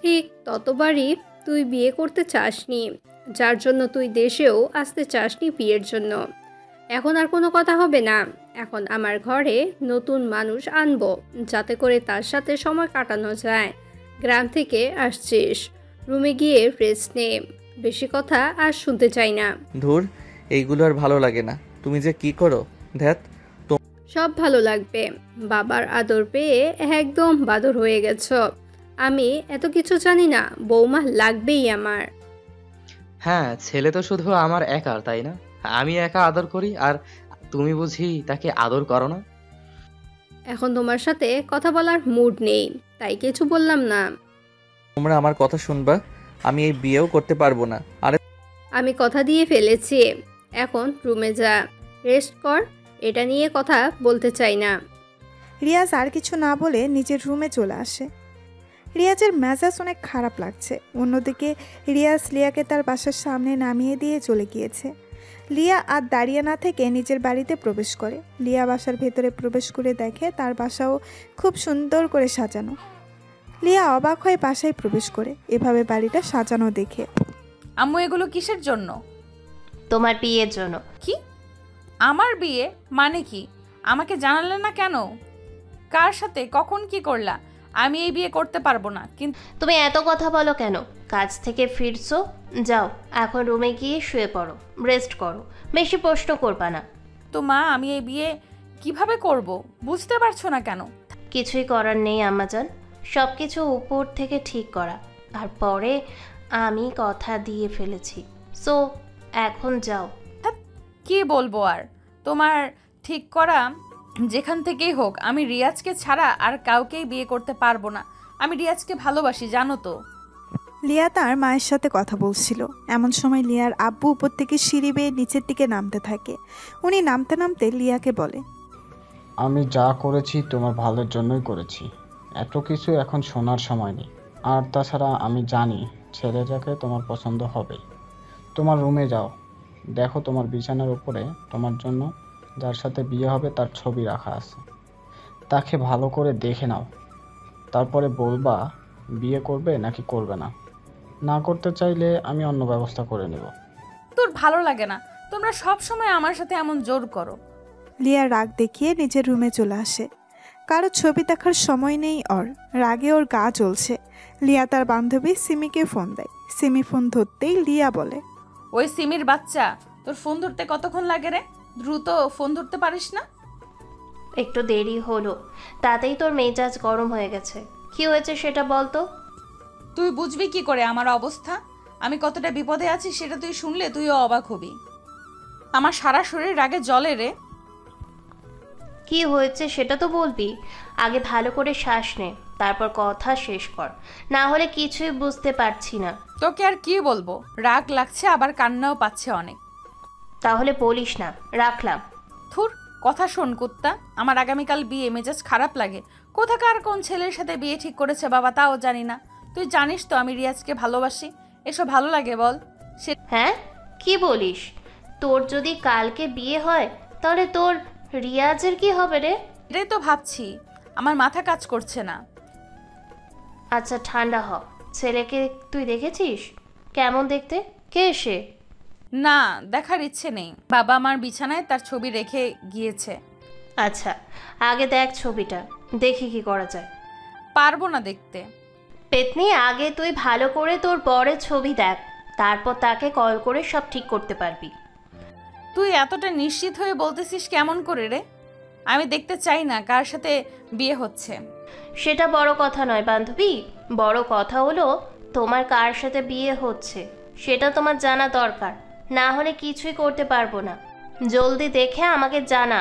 ঠিক ততবারই তুই বিয়ে করতে চাসনি, যার জন্য তুই দেশেও আসতে চাসনি বিয়ের জন্য। এখন আর কোনো কথা হবে না। এখন আমার ঘরে নতুন মানুষ আনবো, যাতে করে তার সাথে সময় কাটানো যায়। গ্রাম থেকে আসছিস, রুমে গিয়ে রেস্ট নে, বেশি কথা আর শুনতে চাই না। ধুর, এইগুলো আর ভালো লাগে না। তুমি যে কি করো ধ্যাত। সব ভালো লাগবে, বাবার আদর পেয়ে একদম বাদর হয়ে গেছ। আমি এত কিছু জানি না, বৌমা লাগবেই আমার। হ্যাঁ, ছেলে তো শুধু আমার একার, তাই না? আমি একা আদর করি আর তুমি বুঝি তাকে আদর করো না? এখন তোমার সাথে কথা বলার মুড নেই, তাই কিছু বললাম না। তোমরা আমার কথা শুনবা, আমি এই বিয়েও করতে পারবো না। আরে আমি কথা দিয়ে ফেলেছি, এখন রুমে যা, রেস্ট কর, এটা নিয়ে কথা বলতে চাই না। রিয়াজ আর কিছু না বলে নিজের রুমে চলে আসে। রিয়াজের মেজাজ অনেক খারাপ লাগছে। অন্যদিকে রিয়াজ লিয়াকে তার বাসার সামনে নামিয়ে দিয়ে চলে গিয়েছে। লিয়া আর দাঁড়িয়ে না থেকে নিজের বাড়িতে প্রবেশ করে। লিয়া বাসার ভেতরে প্রবেশ করে দেখে তার বাসাও খুব সুন্দর করে সাজানো। লিয়া অবাক হয়ে বাসায় প্রবেশ করে এভাবে বাড়িটা সাজানো দেখে। আম্মু এগুলো কিসের জন্য? তোমার বিয়ের জন্য। কি? আমার বিয়ে মানে কি? আমাকে জানালে না কেন? কার সাথে কখন কি করলা? আমি এই বিয়ে করতে পারবো না। কিন্তু তুমি এত কথা বলো কেন? কাজ থেকে ফিরছো, যাও এখন রুমে গিয়ে শুয়ে পড়ো, রেস্ট করো, বেশি প্রশ্ন করবা না। তো মা, আমি এই বিয়ে কিভাবে করব বুঝতে পারছো না কেন? কিছুই করার নেই আম্মাজান, সব কিছু উপর থেকে ঠিক করা, আর পরে আমি কথা দিয়ে ফেলেছি, সো এখন যাও। কি বলবো আর? তোমার ঠিক করা যেখান থেকেই হোক, আমি রিয়াজকে ছাড়া আর কাউকেই বিয়ে করতে পারবো না। আমি রিয়াজকে ভালোবাসি, জানো তো। লিয়া তার মায়ের সাথে কথা বলছিল। এমন সময় লিয়ার আব্বু উপর থেকে সিঁড়ি বেয়ে নিচের দিকে নামতে থাকে। উনি নামতে নামতে লিয়াকে বলে, আমি যা করেছি তোমার ভালোর জন্যই করেছি, এত কিছু এখন শোনার সময় নেই। আর তাছাড়া আমি জানি ছেলেটাকে তোমার পছন্দ হবে। তোমার রুমে যাও, দেখো তোমার বিছানার উপরে তোমার জন্য যার সাথে বিয়ে হবে তার ছবি রাখা আছে, তাকে ভালো করে দেখে নাও, তারপরে বলবা বিয়ে করবে নাকি করবে না। না করতে চাইলে আমি অন্য ব্যবস্থা করে নেব। তোর ভালো লাগে না? তোমরা সব সময় আমার সাথে এমন জোর করো। লিয়া রাগ দেখিয়ে নিজের রুমে চলে আসে। কারো ছবি দেখার সময় নেই ওর, রাগে ওর গা জ্বলছে। লিয়া তার বান্ধবী সিমিকে ফোন দেয়। সিমি ফোন ধরতেই লিয়া বলে, ওই সিমির বাচ্চা, তোর ফোন ধরতে কতক্ষণ লাগে রে? দ্রুত ফোন ধরতে পারিস না? একটু দেরি হলো, তাতেই তোর মেজাজ গরম হয়ে গেছে। কি হয়েছে সেটা বল তো। তুই বুঝবি কি করে আমার অবস্থা? আমি কতটা বিপদে আছি সেটা তুই শুনলে তুইও অবাক হবি। আমার সারা শরীর রাগে জ্বলে রে। কি হয়েছে সেটা তো বলবি। আগে ভালো করে শ্বাস নে, তারপর কথা শেষ কর, না হলে কিছুই বুঝতে পারছি না। তোকে আর কি বলবো, রাগ লাগছে আবার কান্নাও পাচ্ছে অনেক। তাহলে বলিস না, রাখলাম। থুর, কথা শোন কুত্তা। আমার আগামীকাল বিয়ে, মেজাজ খারাপ লাগে। কোথাকার কোন ছেলের সাথে বিয়ে ঠিক করেছে বাবা তাও জানি না। তুই জানিস তো আমি রিয়াজকে ভালোবাসি। এসব ভালো লাগে বল? হ্যাঁ, কি বলিস? তোর যদি কালকে বিয়ে হয় তাহলে তোর রিয়াজের কি হবে রে? এটাই তো ভাবছি, আমার মাথা কাজ করছে না। আচ্ছা ঠান্ডা হ। ছেলেকে তুই দেখেছিস? কেমন দেখতে? কে সে? না, দেখার ইচ্ছে নেই। বাবা আমার বিছানায় তার ছবি রেখে গিয়েছে। আচ্ছা, আগে দেখ ছবিটা, দেখি কি করা যায়। পারবো না দেখতে। পেতনি, আগে তুই ভালো করে তোর বরের ছবি দেখ, তারপর তাকে কল করে সব ঠিক করতে পারবি। তুই এতটা নিশ্চিত হয়ে বলতেছিস কেমন করে রে? আমি দেখতে চাই না কার সাথে বিয়ে হচ্ছে। সেটা বড় কথা নয় বান্ধবী, বড় কথা হলো তোমার কার সাথে বিয়ে হচ্ছে সেটা তোমার জানা দরকার, না হলে কিছুই করতে পারবো না। জলদি দেখে আমাকে জানা।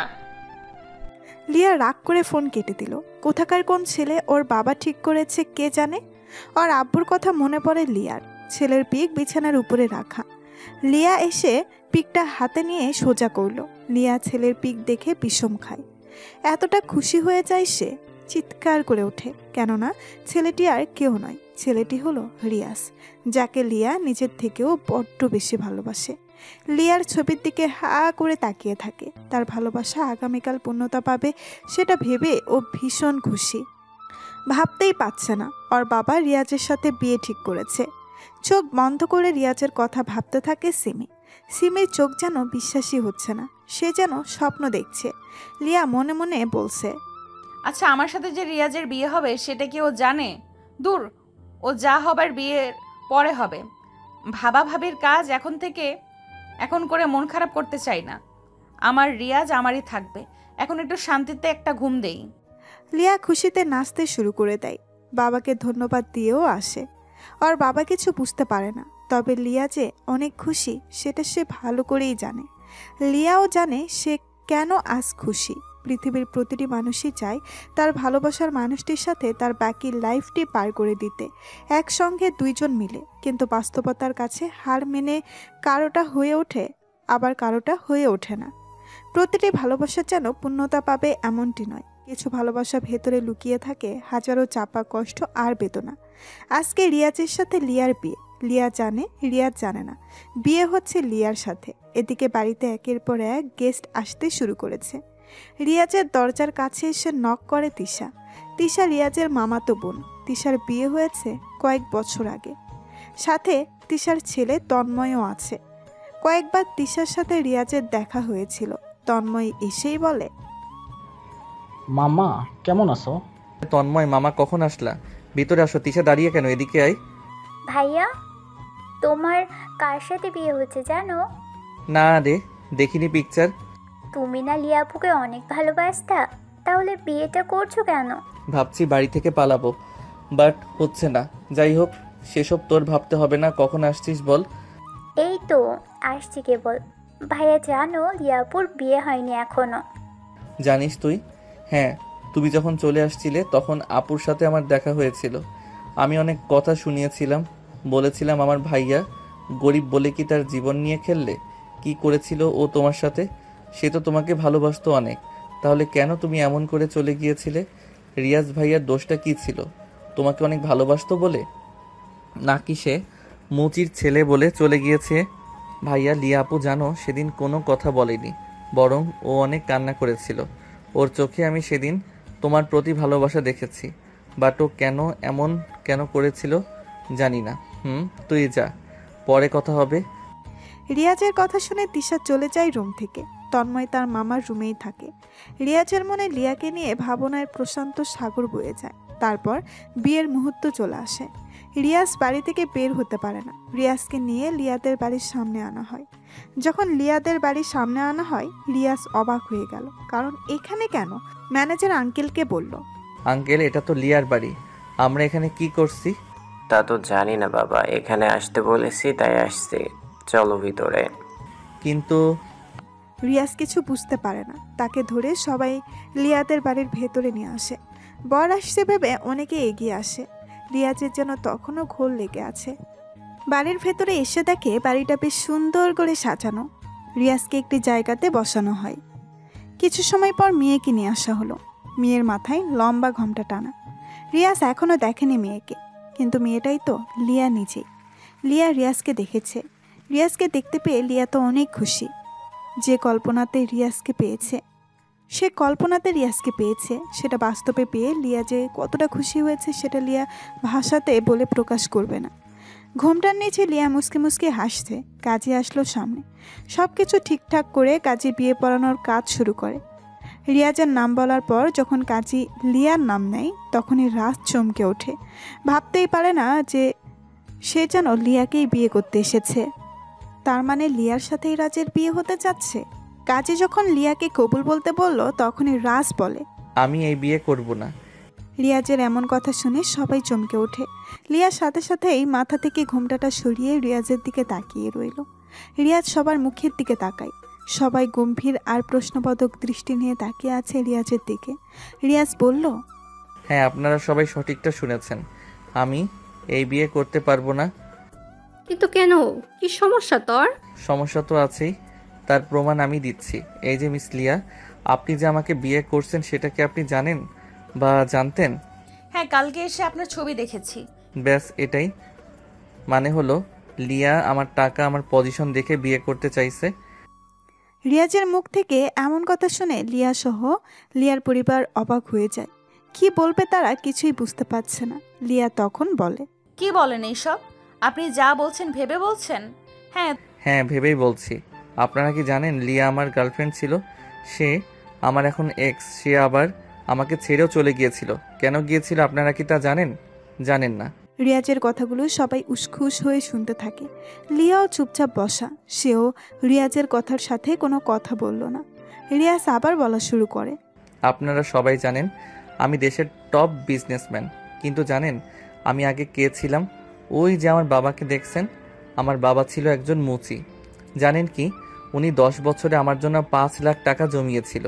লিয়া রাগ করে ফোন কেটে দিল। কোথাকার কোন ছেলে ওর বাবা ঠিক করেছে কে জানে। ওর আব্বুর কথা মনে পড়ে লিয়ার। ছেলের পিক বিছানার উপরে রাখা। লিয়া এসে পিকটা হাতে নিয়ে সোজা করলো। লিয়া ছেলের পিক দেখে বিষম খায়। এতটা খুশি হয়ে যায় সে, চিৎকার করে ওঠে। কেননা ছেলেটি আর কেউ নয়, ছেলেটি হলো রিয়াজ, যাকে লিয়া নিজের থেকেও বড্ড বেশি ভালোবাসে। লিয়ার ছবির দিকে হা করে তাকিয়ে থাকে। তার ভালোবাসা আগামীকাল পূর্ণতা পাবে সেটা ভেবে ও ভীষণ খুশি। ভাবতেই পারছে না ওর বাবা রিয়াজের সাথে বিয়ে ঠিক করেছে। চোখ বন্ধ করে রিয়াজের কথা ভাবতে থাকে সিমি। সিমির চোখ যেন বিশ্বাসই হচ্ছে না, সে যেন স্বপ্ন দেখছে। লিয়া মনে মনে বলছে, আচ্ছা, আমার সাথে যে রিয়াজের বিয়ে হবে সেটা কি ও জানে? দূর, ও যা হবার বিয়ের পরে হবে। ভাবা ভাবির কাজ এখন করে মন খারাপ করতে চাই না। আমার রিয়াজ আমারই থাকবে। এখন একটু শান্তিতে একটা ঘুম দেই। লিয়া খুশিতে নাচতে শুরু করে দেয়। বাবাকে ধন্যবাদ দিয়েও আসে। ওর বাবা কিছু বুঝতে পারে না, তবে লিয়া যে অনেক খুশি সেটা সে ভালো করেই জানে। লিয়াও জানে সে কেন আজ খুশি। পৃথিবীর প্রতিটি মানুষই চায় তার ভালোবাসার মানুষটির সাথে তার বাকি লাইফটি পার করে দিতে, একসঙ্গে দুইজন মিলে। কিন্তু বাস্তবতার কাছে হার মেনে কারোটা হয়ে ওঠে, আবার কারোটা হয়ে ওঠে না। প্রতিটি ভালোবাসা যেন পূর্ণতা পাবে এমনটি নয়। কিছু ভালোবাসা ভেতরে লুকিয়ে থাকে হাজারো চাপা কষ্ট আর বেদনা। আজকে রিয়াজের সাথে লিয়ার বিয়ে। লিয়া জানে, রিয়াজ জানে না বিয়ে হচ্ছে লিয়ার সাথে। এদিকে বাড়িতে একের পর এক গেস্ট আসতে শুরু করেছে। রিয়াজের দরজার কাছে এসে নক করে তিশা। তিশা রিয়াজের মামাতো বোন। তিশার বিয়ে হয়েছে কয়েক বছর আগে। সাথে তিশার ছেলে তন্ময়ও আছে। কয়েকবার তিশার সাথে রিয়াজের দেখা হয়েছিল। তন্ময় এসেই বলে, মামা কেমন আছো? তন্ময়, মামা কখন আসলা? ভিতরে আসো। তিশা দাঁড়িয়ে কেন? এদিকে আয়। ভাইয়া, তোমার কার সাথে বিয়ে হচ্ছে জানো? না রে, দেখিনি পিকচার। তুমি না লিয়াপুকে অনেক ভালোবাসতা, তাহলে বিয়েটা করছো কেন? ভাবছি বাড়ি থেকে পালাবো, বাট হচ্ছে না। যাই হোক, সেসব তোর ভাবতে হবে না। কখন আসছিস বল? এই তো আসছি কেবল। ভাইয়া জানো লিয়াপুর বিয়ে হয়নি এখনো। জানিস তুই? হ্যাঁ, তুমি যখন চলে আসছিলে তখন আপুর সাথে আমার দেখা হয়েছিল। আমি অনেক কথা শুনিয়েছিলাম। বলেছিলাম আমার ভাইয়া গরিব বলে কি তার জীবন নিয়ে খেললে? কি করেছিল ও তোমার সাথে? সে তো তোমাকে ভালোবাসতো অনেক। তাহলে কেন তুমি এমন করে চলে গিয়েছিলে? রিয়াজ ভাইয়ার দোষটা কি ছিল? তোমাকে অনেক ভালোবাসতো বলে? নাকি সে মুচির ছেলে বলে চলে গিয়েছে? ভাইয়া, লিয়া আপু জানো সেদিন কোনো কথা বলেনি, বরং ও অনেক কান্না করেছিল। ওর চোখে আমি সেদিন তোমার প্রতি ভালোবাসা দেখেছি। বাট ও কেন করেছিল জানি না। তুই যা, পরে কথা হবে। রিয়াজের কথা শুনে তিশা চলে যায় রুম থেকে। তন্ময় তার মামার রুমেই থাকে। রিয়াজের মনে লিয়াকে নিয়ে ভাবনায় প্রশান্ত সাগর বয়ে যায়। তারপর বিয়ের মুহূর্ত চলে আসে। রিয়াজ বাড়ি থেকে বের হতে পারে না। রিয়াজকে নিয়ে লিয়াদের বাড়ির সামনে আনা হয়। যখন লিয়াদের বাড়ির সামনে আনা হয়, রিয়াজ অবাক হয়ে গেল। কারণ এখানে কেন? ম্যানেজার আঙ্কেলকে বলল, আঙ্কেল, এটা তো লিয়ার বাড়ি, আমরা এখানে কি করছি? তা তো জানি না বাবা, এখানে আসতে বলেছি তাই আসছি, চলো ভিতরে। কিন্তু রিয়াজ কিছু বুঝতে পারে না। তাকে ধরে সবাই লিয়াদের বাড়ির ভেতরে নিয়ে আসে। বর আসছে ভেবে অনেকে এগিয়ে আসে। রিয়াজের যেন তখনও ঘোর লেগে আছে। বাড়ির ভেতরে এসে দেখে বাড়িটা বেশ সুন্দর করে সাজানো। রিয়াজকে একটি জায়গাতে বসানো হয়। কিছু সময় পর মেয়েকে নিয়ে আসা হলো। মেয়ের মাথায় লম্বা ঘোমটা টানা। রিয়াজ এখনও দেখেনি মেয়েকে, কিন্তু মেয়েটাই তো লিয়া নিজেই। লিয়া রিয়াজকে দেখেছে। রিয়াজকে দেখতে পেয়ে লিয়া তো অনেক খুশি। যে কল্পনাতে রিয়াজকে পেয়েছে সেটা বাস্তবে পেয়ে লিয়া যে কতটা খুশি হয়েছে সেটা লিয়া ভাষাতে বলে প্রকাশ করবে না। ঘোমটার নিচে লিয়া মুসকে মুসকে হাসছে। কাজী আসলো সামনে। সব কিছু ঠিকঠাক করে কাজী বিয়ে পড়ানোর কাজ শুরু করে। রিয়াজের নাম বলার পর যখন কাজী লিয়ার নাম নেয় তখনই রাজ চমকে ওঠে। ভাবতেই পারে না যে সে যেন লিয়াকেই বিয়ে করতে এসেছে। তার মানে লিয়ার সাথেই রাজের বিয়ে হতে যাচ্ছে। কাজী যখন লিয়াকে কবুল বলতে বলল, তখনই রাজ বলে, আমি এই বিয়ে করব না। রিয়াজের এমন কথা শুনে সবাই চমকে ওঠে। রিয়ার সাথে সাথেই মাথা থেকে ঘোমটাটা সরিয়ে রিয়াজের দিকে তাকিয়ে রইল। রিয়াজ সবার মুখের দিকে তাকায়। সবাই গম্ভীর আর প্রশ্নবোধক দৃষ্টি নিয়ে তাকিয়ে আছে রিয়াজের দিকে। রিয়াজ বলল, হ্যাঁ, আপনারা সবাই সঠিকটা শুনেছেন। আমি এই বিয়ে করতে পারবো না। কিন্তু কেন? কি সমস্যা তোর? সমস্যা তো আছেই, তার প্রমাণ আমি দিচ্ছি। এই যে মিস লিয়া, আপনি যে আমাকে বিয়ে করছেন সেটা কি আপনি জানেন বা জানতেন? হ্যাঁ, কালকে এসে আপনার ছবি দেখেছি। ব্যাস এটাই। মানে হলো লিয়া আমার টাকা, আমার পজিশন দেখে বিয়ে করতে চাইছে। রিয়াজের মুখ থেকে এমন কথা শুনে লিয়া সহ লিয়ার পরিবার অবাক হয়ে যায়। কি বলবে তারা কিছুই বুঝতে পারছে না। লিয়া তখন বলে, কি বলেন এইসব? আপনি যা বলছেন ভেবে বলছেন? হ্যাঁ। হ্যাঁ, ভেবেই বলছি। আপনারা কি জানেন লিয়া আমার গার্লফ্রেন্ড ছিল? সে আমার এখন এক্স। সে আবার আমাকে ছেড়েও চলে গিয়েছিল। কেন গিয়েছিল আপনারা কি তা জানেন? জানেন না। রিয়াজের কথাগুলো সবাই উসখুস হয়ে শুনতে থাকে। লিয়াও চুপচাপ বসা। সেও রিয়াজের কথার সাথে কোনো কথা বলল না। রিয়াজ আবার বলা শুরু করে, আপনারা সবাই জানেন আমি দেশের টপ বিজনেসম্যান, কিন্তু জানেন আমি আগে কে ছিলাম? ওই যে আমার বাবাকে দেখছেন, আমার বাবা ছিল একজন মুচি। জানেন কি, উনি 10 বছরে আমার জন্য 5 লাখ টাকা জমিয়েছিল।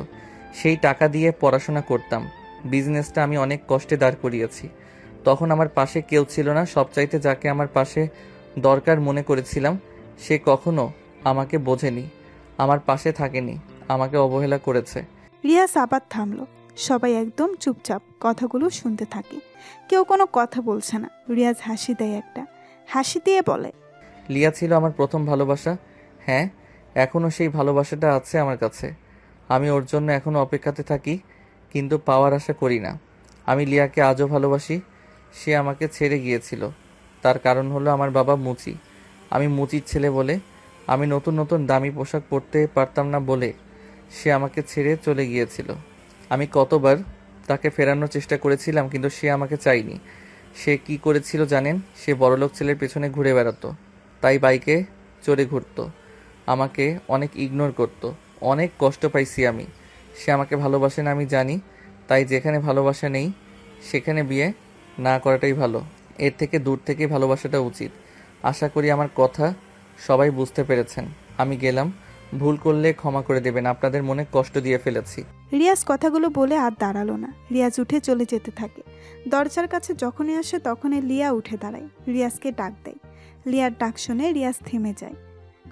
সেই টাকা দিয়ে পড়াশোনা করতাম। বিজনেসটা আমি অনেক কষ্টে দাঁড় করিয়েছি। তখন আমার পাশে কেউ ছিল না। সবচাইতে যাকে আমার পাশে দরকার মনে করেছিলাম, সে কখনো আমাকে বোঝেনি, আমার পাশে থাকেনি, আমাকে অবহেলা করেছে। রিয়াজ আবার থামলো। সবাই একদম চুপচাপ কথাগুলো শুনতে থাকে। কেউ কোনো কথা বলছে না। রিয়াজ হাসি দেয় একটা। হাসি দিয়ে বলে, লিয়া ছিল আমার প্রথম ভালোবাসা। হ্যাঁ, এখনও সেই ভালোবাসাটা আছে আমার কাছে। আমি ওর জন্য এখনও অপেক্ষাতে থাকি, কিন্তু পাওয়ার আশা করি না। আমি লিয়াকে আজও ভালোবাসি। সে আমাকে ছেড়ে গিয়েছিল, তার কারণ হলো আমার বাবা মুচি। আমি মুচির ছেলে বলে, আমি নতুন নতুন দামি পোশাক পরতে পারতাম না বলে সে আমাকে ছেড়ে চলে গিয়েছিল। আমি কতবার তাকে ফেরানোর চেষ্টা করেছিলাম, কিন্তু সে আমাকে চায়নি। সে কি করেছিল জানেন? সে বড়লোক ছেলের পেছনে ঘুরে বেড়াতো, তাই বাইকে চড়ে ঘুরতো, আমাকে অনেক ইগনোর করতো। অনেক কষ্ট পাইছি আমি। সে আমাকে ভালোবাসে না আমি জানি, তাই যেখানে ভালোবাসা নেই সেখানে বিয়ে না করাটাই ভালো। এর থেকে দূর থেকে ভালোবাসাটা উচিত। আশা করি আমার কথা সবাই বুঝতে পেরেছেন। আমি গেলাম। ভুল করলে ক্ষমা করে দেবেন, আপনাদের মনে কষ্ট দিয়ে ফেলেছি। রিয়াজ কথাগুলো বলে আর দাঁড়ালো না। রিয়াজ উঠে চলে যেতে থাকে। দরজার কাছে যখনই আসে তখনই লিয়া উঠে দাঁড়ায়, রিয়াজকে ডাক দেয়। লিয়ার ডাক শুনে রিয়াজ থেমে যায়।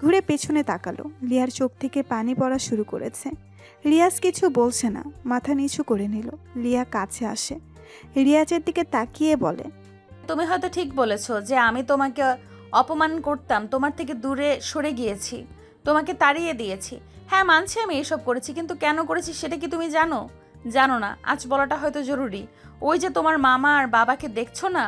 ঘুরে পেছনে তাকালো। লিয়ার চোখ থেকে পানি পড়া শুরু করেছে। রিয়াজ কিছু বলছে না, মাথা নিচু করে নিল। লিয়া কাছে আসে, রিয়াজের দিকে তাকিয়ে বলে, তুমি হয়তো ঠিক বলেছো যে আমি তোমাকে অপমান করতাম, তোমার থেকে দূরে সরে গিয়েছি, তোমাকে তাড়িয়ে দিয়েছি। হ্যাঁ, মানছি আমি এসব করেছি, কিন্তু কেন করেছি সেটা কি তুমি জানো? জানো না। আজ বলাটা হয়তো জরুরি। ওই যে তোমার মামা আর বাবাকে দেখছো না,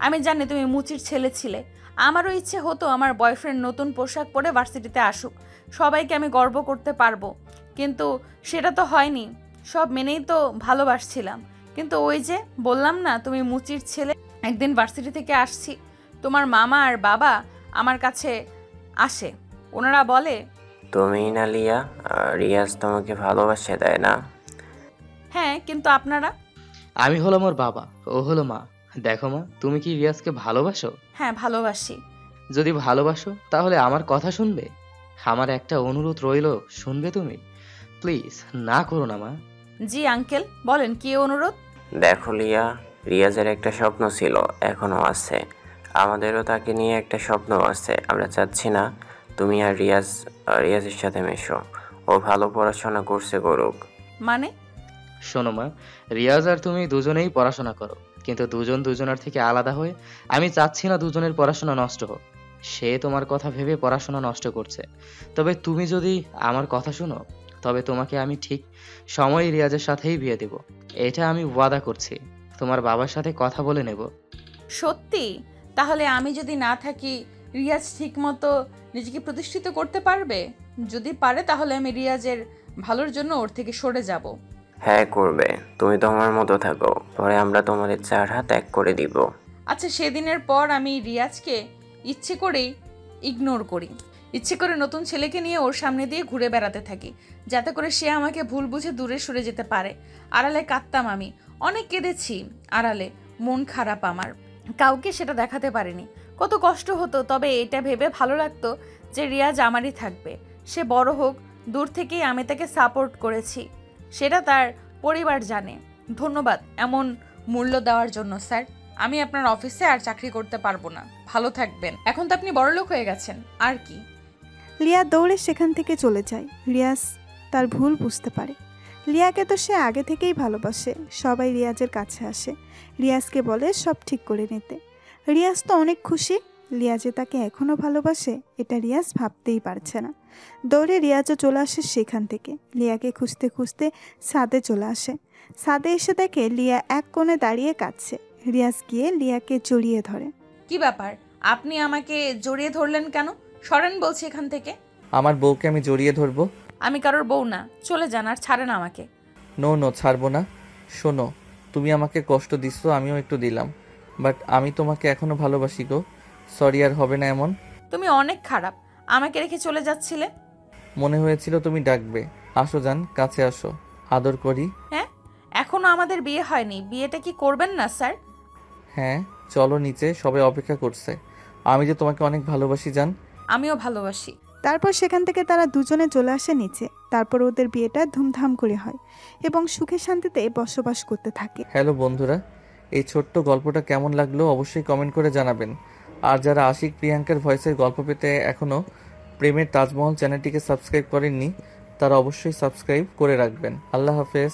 আমি জানি তুমি মুচির ছেলে ছিলে। আমারও ইচ্ছে হতো আমার বয়ফ্রেন্ড নতুন পোশাক পরে ভার্সিটিতে আসুক, সবাইকে আমি গর্ব করতে পারবো, কিন্তু সেটা তো হয়নি। সব মেনেই তো ভালোবাসছিলাম, কিন্তু ওই যে বললাম না তুমি মুচির ছেলে। একদিন ভার্সিটি থেকে আসছি, তোমার মামা আর বাবা আমার কাছে আসে। ওনারা বলে, তুমি না লিয়া, রিয়াজ তোমাকে ভালোবাসে, তাই না? হ্যাঁ, কিন্তু আপনারা? আমি হলাম ওর বাবা, ও হলো মা। দেখো মা, তুমি কি রিয়াজকে ভালোবাসো? হ্যাঁ, ভালোবাসি। যদি ভালোবাসো তাহলে আমার কথা শুনবে। আমার একটা অনুরোধ রইলো, শুনবে তুমি? প্লিজ না করো না মা। জি আঙ্কেল, বলেন কি অনুরোধ? দেখো লিয়া, রিয়াজের একটা স্বপ্ন ছিল, এখনও আছে। আমাদেরও তাকে নিয়ে একটা স্বপ্ন আছে। আমরা চাচ্ছি না তুমি আর রিয়াজের সাথে মেশো। ও ভালো পড়াশোনা করছে, করুক। মানে? শোনো মা, রিয়াজ আর তুমি দুজনেই পড়াশোনা করো, কিন্তু দুজন দুজনের থেকে আলাদা হয়ে। আমি চাচ্ছি না দুজনের পড়াশোনা নষ্ট হোক। সে তোমার কথা ভেবে পড়াশোনা নষ্ট করছে। তবে তুমি যদি আমার কথা শোনো, তবে তোমাকে আমি ঠিক সময় রিয়াজের সাথেই বিয়ে দেব। এটা আমি ওয়াদা করছি। তোমার বাবার সাথে কথা বলে নেব। সত্যি? তাহলে আমি যদি না থাকি রিয়াজ ঠিক মতো নিজেকে প্রতিষ্ঠিত করতে পারবে? যদি পারে তাহলে আমি রিয়াজের ভালোর জন্য ওর থেকে সরে যাব। হ্যাঁ করবে, তুমি তোমার মতো থাকো, পরে আমরা তোমাদের 4 হাত এক করে দিব। আচ্ছা, সেদিনের পর আমি রিয়াজকে ইচ্ছে করেই ইগনোর করি, ইচ্ছে করে নতুন ছেলেকে নিয়ে ওর সামনে দিয়ে ঘুরে বেড়াতে থাকি, যাতে করে সে আমাকে ভুল বুঝে দূরে সরে যেতে পারে। আড়ালে কাঁদতাম আমি, অনেক কেঁদেছি আড়ালে, মন খারাপ আমার, কাউকে সেটা দেখাতে পারিনি। কত কষ্ট হতো, তবে এটা ভেবে ভালো লাগতো যে রিয়াজ আমারই থাকবে। সে বড় হোক, দূর থেকেই আমি তাকে সাপোর্ট করেছি, সেটা তার পরিবার জানে। ধন্যবাদ এমন মূল্য দেওয়ার জন্য স্যার। আমি আপনার অফিসে আর চাকরি করতে পারবো না। ভালো থাকবেন। এখন তো আপনি বড়লোক হয়ে গেছেন, আর কি। লিয়া দৌড়ে সেখান থেকে চলে যায়। রিয়াজ তার ভুল বুঝতে পারে। লিয়াকে তো সে আগে থেকেই ভালোবাসে। সবাই রিয়াজের কাছে আসে, রিয়াজকে বলে সব ঠিক করে নিতে। রিয়াজ তো অনেক খুশি। লিয়া যে তাকে এখনও ভালোবাসে এটা রিয়াজ ভাবতেই পারছে না। দৌড়ে রিয়াজও চলে আসে সেখান থেকে। লিয়াকে খুঁজতে খুঁজতে ছাদে চলে আসে। ছাদে এসে দেখে লিয়া এক কোণে দাঁড়িয়ে কাঁদছে। রিয়াজ গিয়ে লিয়াকে জড়িয়ে ধরে। কি ব্যাপার, আপনি আমাকে জড়িয়ে ধরলেন কেন? সরেন বলছি এখান থেকে। আমার বউকে আমি জড়িয়ে ধরবো? আমি কারোর বউ না, চলে যান আর ছাড়েন আমাকে। নো ছাড়বো না। শোনো, তুমি আমাকে কষ্ট দিচ্ছ, আমিও একটু দিলাম, বাট আমি তোমাকে এখনো ভালোবাসি গো। সরি, আর হবে না এমন। তুমি অনেক খারাপ, আমাকে রেখে চলে যাচ্ছিলে। মনে হয়েছিল তুমি ডাকবে। আসো জান, কাছে আসো, আদর করি। হ্যাঁ, এখনো আমাদের বিয়ে হয়নি, বিয়েটা কি করবেন না স্যার? হ্যাঁ চলো নিচে, সবাই অপেক্ষা করছে। আমি যে তোমাকে অনেক ভালোবাসি জান। আমিও ভালোবাসি। তারপর সেখান থেকে তারা দুজনে চলে আসে নিচে। তারপর ওদের বিয়েটা ধুমধাম করে হয় এবং সুখে শান্তিতে বসবাস করতে থাকে। হ্যালো বন্ধুরা, এই ছোট্ট গল্পটা কেমন লাগলো অবশ্যই কমেন্ট করে জানাবেন। আর যারা আশিক প্রিয়াঙ্কার ভয়েসের গল্প পেতে এখনও প্রেমের তাজমহল চ্যানেলটিকে সাবস্ক্রাইব করেননি, তারা অবশ্যই সাবস্ক্রাইব করে রাখবেন। আল্লাহ হাফেজ।